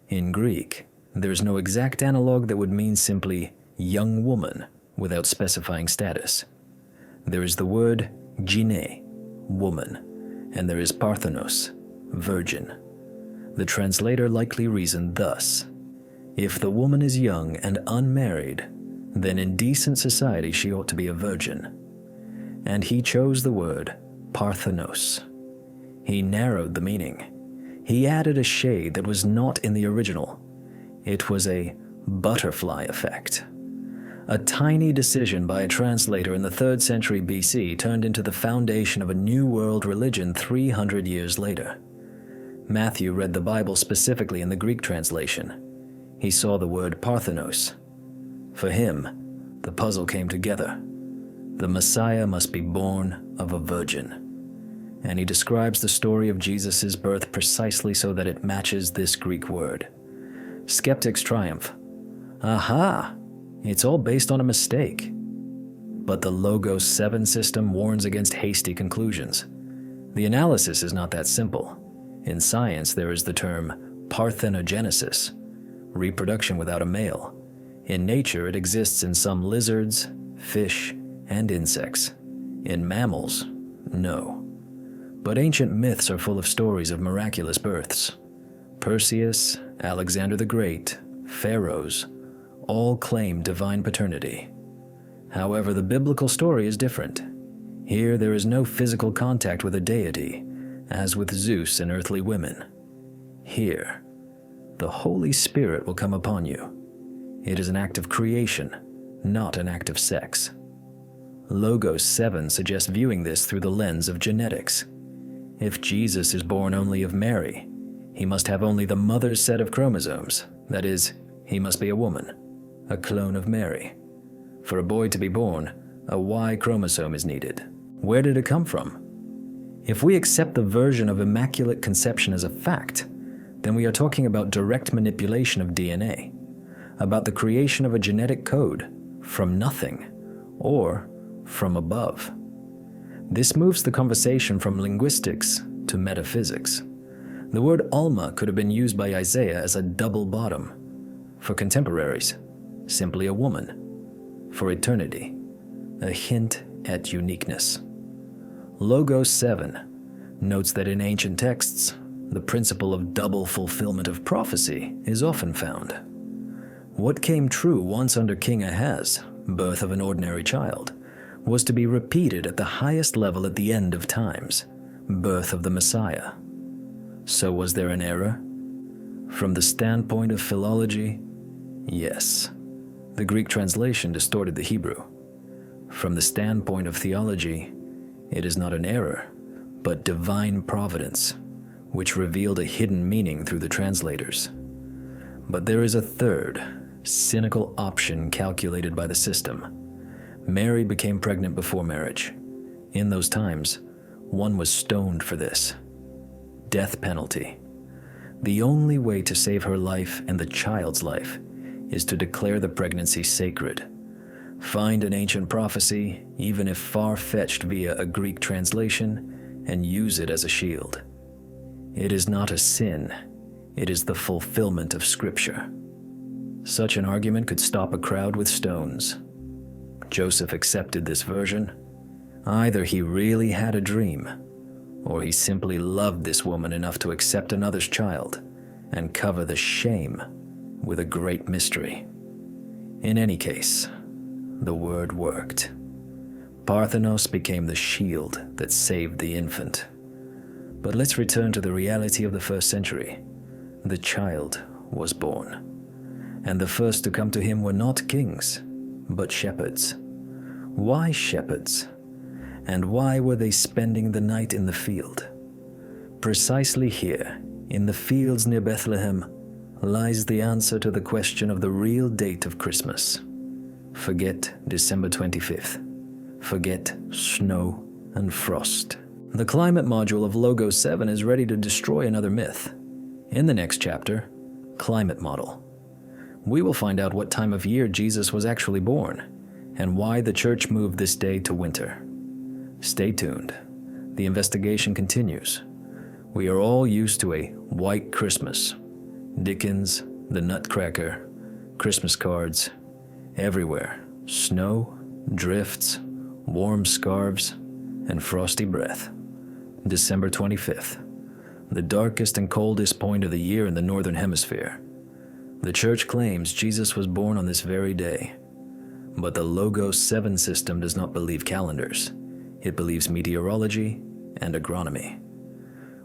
In Greek, there is no exact analog that would mean simply young woman without specifying status. There is the word gine, woman, and there is parthenos, virgin. The translator likely reasoned thus: if the woman is young and unmarried, then in decent society she ought to be a virgin. And he chose the word parthenos. He narrowed the meaning. He added a shade that was not in the original. It was a butterfly effect. A tiny decision by a translator in the 3rd century BC turned into the foundation of a new world religion 300 years later. Matthew read the Bible specifically in the Greek translation. He saw the word parthenos. For him, the puzzle came together. The Messiah must be born of a virgin. And he describes the story of Jesus' birth precisely so that it matches this Greek word. Skeptics triumph. Aha! It's all based on a mistake. But the Logos 7 system warns against hasty conclusions. The analysis is not that simple. In science, there is the term parthenogenesis, reproduction without a male. In nature, it exists in some lizards, fish, and insects. In mammals, no. But ancient myths are full of stories of miraculous births. Perseus, Alexander the Great, pharaohs, all claim divine paternity. However, the biblical story is different. Here there is no physical contact with a deity, as with Zeus and earthly women. Here, the Holy Spirit will come upon you. It is an act of creation, not an act of sex. Logos 7 suggests viewing this through the lens of genetics. If Jesus is born only of Mary, he must have only the mother's set of chromosomes. That is, he must be a woman, a clone of Mary. For a boy to be born, a Y chromosome is needed. Where did it come from? If we accept the version of Immaculate Conception as a fact, then we are talking about direct manipulation of DNA, about the creation of a genetic code from nothing or from above. This moves the conversation from linguistics to metaphysics. The word Alma could have been used by Isaiah as a double bottom. For contemporaries, simply a woman. For eternity, a hint at uniqueness. Logos 7 notes that in ancient texts, the principle of double fulfillment of prophecy is often found. What came true once under King Ahaz, birth of an ordinary child, was to be repeated at the highest level at the end of times, birth of the Messiah. So was there an error? From the standpoint of philology, yes. The Greek translation distorted the Hebrew. From the standpoint of theology, it is not an error, but divine providence, which revealed a hidden meaning through the translators. But there is a third, cynical option calculated by the system. Mary became pregnant before marriage. In those times, one was stoned for this. Death penalty. The only way to save her life and the child's life is to declare the pregnancy sacred. Find an ancient prophecy, even if far-fetched via a Greek translation, and use it as a shield. It is not a sin, it is the fulfillment of Scripture. Such an argument could stop a crowd with stones. Joseph accepted this version. Either he really had a dream, or he simply loved this woman enough to accept another's child and cover the shame with a great mystery. In any case, the word worked. Parthenos became the shield that saved the infant. But let's return to the reality of the 1st century. The child was born. and the first to come to him were not kings, but shepherds. Why shepherds? And why were they spending the night in the field? Precisely here, in the fields near Bethlehem, lies the answer to the question of the real date of Christmas. Forget December 25th. Forget snow and frost. The climate module of Logo 7 is ready to destroy another myth. In the next chapter, Climate Model, we will find out what time of year Jesus was actually born and why the church moved this day to winter. Stay tuned. The investigation continues. We are all used to a white Christmas. Dickens, the Nutcracker, Christmas cards, everywhere. Snow, drifts, warm scarves, and frosty breath. December 25th, the darkest and coldest point of the year in the Northern Hemisphere. The church claims Jesus was born on this very day. But the Logos 7 system does not believe calendars. It believes meteorology and agronomy.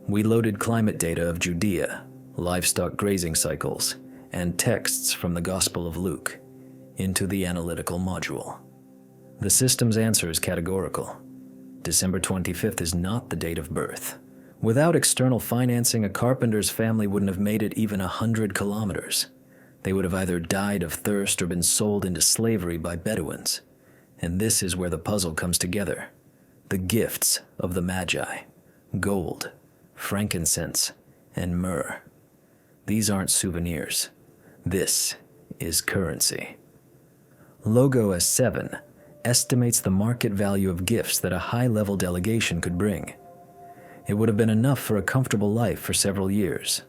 We loaded climate data of Judea, livestock grazing cycles, and texts from the Gospel of Luke into the analytical module. The system's answer is categorical. December 25th is not the date of birth. Without external financing, a carpenter's family wouldn't have made it even 100 kilometers. They would have either died of thirst or been sold into slavery by Bedouins. And this is where the puzzle comes together. The gifts of the Magi: gold, frankincense, and myrrh. These aren't souvenirs. This is currency. Logo S7 estimates the market value of gifts that a high-level delegation could bring. It would have been enough for a comfortable life for several years.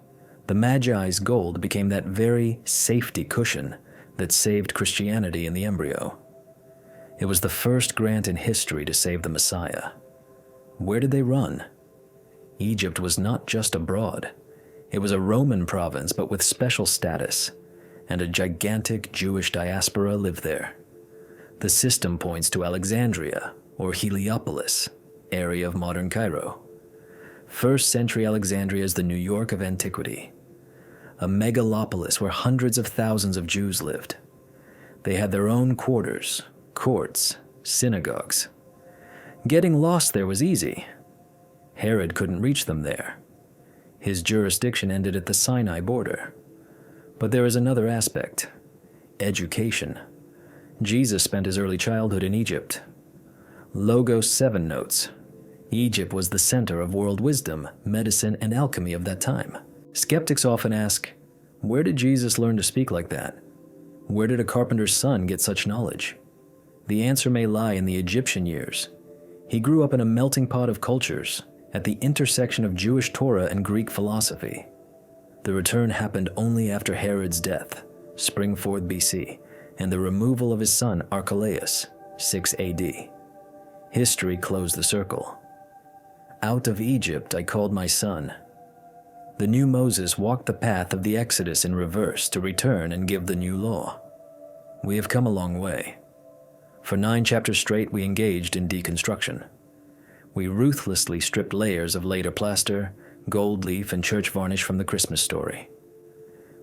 The Magi's gold became that very safety cushion that saved Christianity in the embryo. It was the first grant in history to save the Messiah. Where did they run? Egypt was not just abroad. It was a Roman province, but with special status, and a gigantic Jewish diaspora lived there. The system points to Alexandria, or Heliopolis, area of modern Cairo. First century Alexandria is the New York of antiquity, a megalopolis where hundreds of thousands of Jews lived. They had their own quarters, courts, synagogues. Getting lost there was easy. Herod couldn't reach them there. His jurisdiction ended at the Sinai border. But there is another aspect: education. Jesus spent his early childhood in Egypt. Logos 7 notes, Egypt was the center of world wisdom, medicine, and alchemy of that time. Skeptics often ask, where did Jesus learn to speak like that? Where did a carpenter's son get such knowledge? The answer may lie in the Egyptian years. He grew up in a melting pot of cultures, at the intersection of Jewish Torah and Greek philosophy. The return happened only after Herod's death, spring 4th BC, and the removal of his son Archelaus, 6 AD. History closed the circle. Out of Egypt I called my son. The new Moses walked the path of the Exodus in reverse to return and give the new law. We have come a long way. For 9 chapters straight, we engaged in deconstruction. We ruthlessly stripped layers of later plaster, gold leaf, and church varnish from the Christmas story.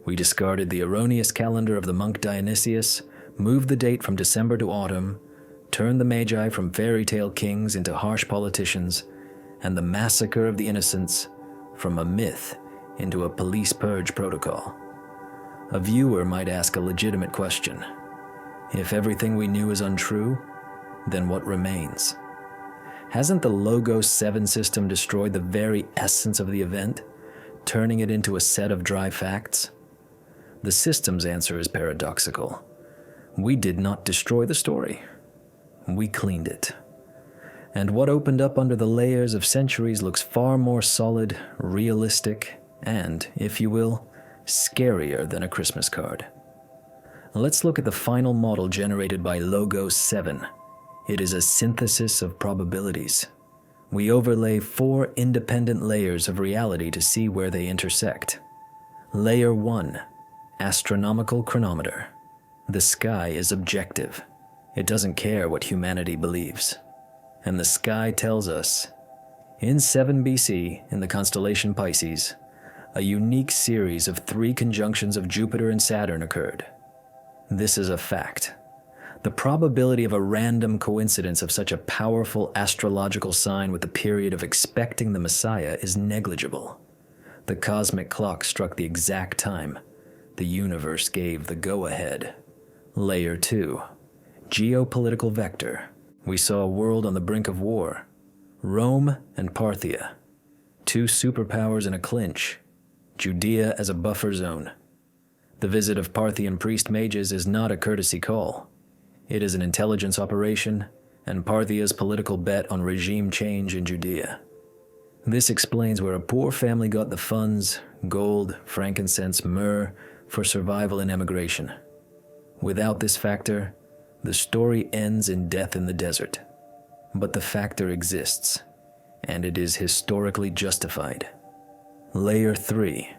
We discarded the erroneous calendar of the monk Dionysius, moved the date from December to autumn, turned the Magi from fairy tale kings into harsh politicians, and the massacre of the innocents from a myth into a police purge protocol. A viewer might ask a legitimate question. If everything we knew is untrue, then what remains? Hasn't the Logos 7 system destroyed the very essence of the event, turning it into a set of dry facts? The system's answer is paradoxical. We did not destroy the story. We cleaned it. And what opened up under the layers of centuries looks far more solid, realistic, and, if you will, scarier than a Christmas card. Let's look at the final model generated by Logos 7. It is a synthesis of probabilities. We overlay 4 independent layers of reality to see where they intersect. Layer 1, astronomical chronometer. The sky is objective. It doesn't care what humanity believes. And the sky tells us, in 7 BC, in the constellation Pisces, a unique series of 3 conjunctions of Jupiter and Saturn occurred. This is a fact. The probability of a random coincidence of such a powerful astrological sign with the period of expecting the Messiah is negligible. The cosmic clock struck the exact time. The universe gave the go-ahead. Layer 2. Geopolitical vector. We saw a world on the brink of war. Rome and Parthia. Two superpowers in a clinch. Judea as a buffer zone. The visit of Parthian priest mages is not a courtesy call. It is an intelligence operation, and Parthia's political bet on regime change in Judea. This explains where a poor family got the funds, gold, frankincense, myrrh, for survival in emigration. Without this factor, the story ends in death in the desert. But the factor exists, and it is historically justified. Layer 3.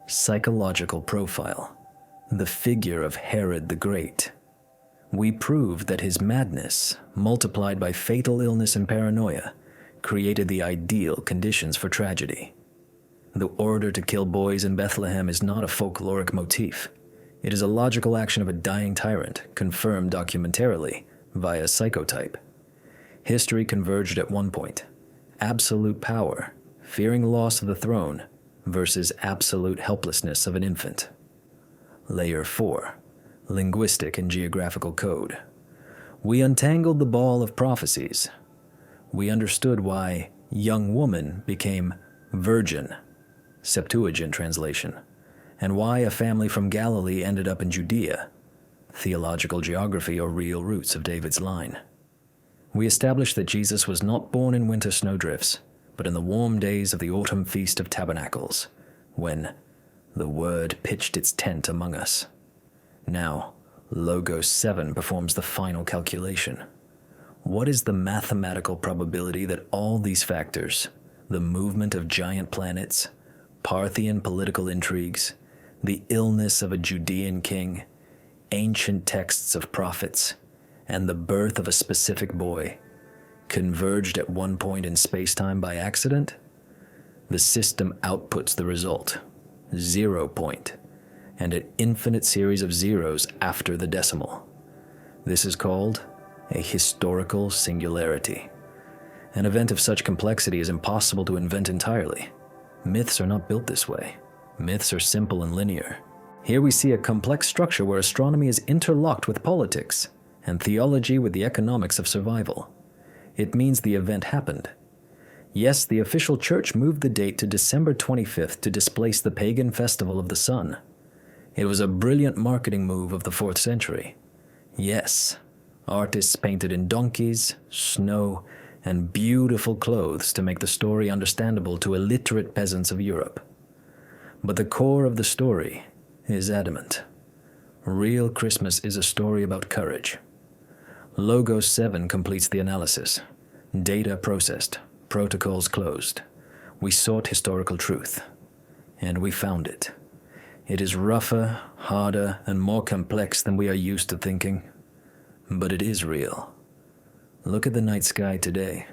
Psychological profile. The figure of Herod the Great. We proved that his madness, multiplied by fatal illness and paranoia, created the ideal conditions for tragedy. The order to kill boys in Bethlehem is not a folkloric motif. It is a logical action of a dying tyrant, confirmed documentarily via psychotype. History converged at one point. Absolute power, fearing loss of the throne, versus absolute helplessness of an infant. Layer 4. Linguistic and geographical code. We untangled the ball of prophecies. We understood why young woman became virgin, Septuagint translation, and why a family from Galilee ended up in Judea, theological geography or real roots of David's line. We established that Jesus was not born in winter snowdrifts, but in the warm days of the autumn Feast of Tabernacles, when the Word pitched its tent among us. Now, Logos 7 performs the final calculation. What is the mathematical probability that all these factors, the movement of giant planets, Parthian political intrigues, the illness of a Judean king, ancient texts of prophets, and the birth of a specific boy, converged at one point in space-time by accident? The system outputs the result, 0 point, and an infinite series of zeros after the decimal. This is called a historical singularity. An event of such complexity is impossible to invent entirely. Myths are not built this way. Myths are simple and linear. Here we see a complex structure where astronomy is interlocked with politics, and theology with the economics of survival. It means the event happened. Yes, the official church moved the date to December 25th to displace the pagan festival of the sun. It was a brilliant marketing move of the 4th century. Yes, artists painted in donkeys, snow, and beautiful clothes to make the story understandable to illiterate peasants of Europe. But the core of the story is adamant. Real Christmas is a story about courage. Logos 7 completes the analysis. Data processed, protocols closed. We sought historical truth, and we found it. It is rougher, harder, and more complex than we are used to thinking. But it is real. Look at the night sky today.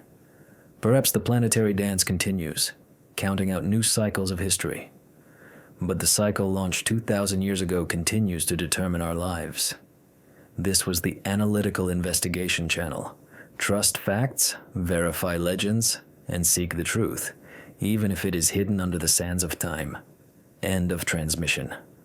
Perhaps the planetary dance continues, counting out new cycles of history. But the cycle launched 2,000 years ago continues to determine our lives. This was the Analytical Investigation Channel. Trust facts, verify legends, and seek the truth, even if it is hidden under the sands of time. End of transmission.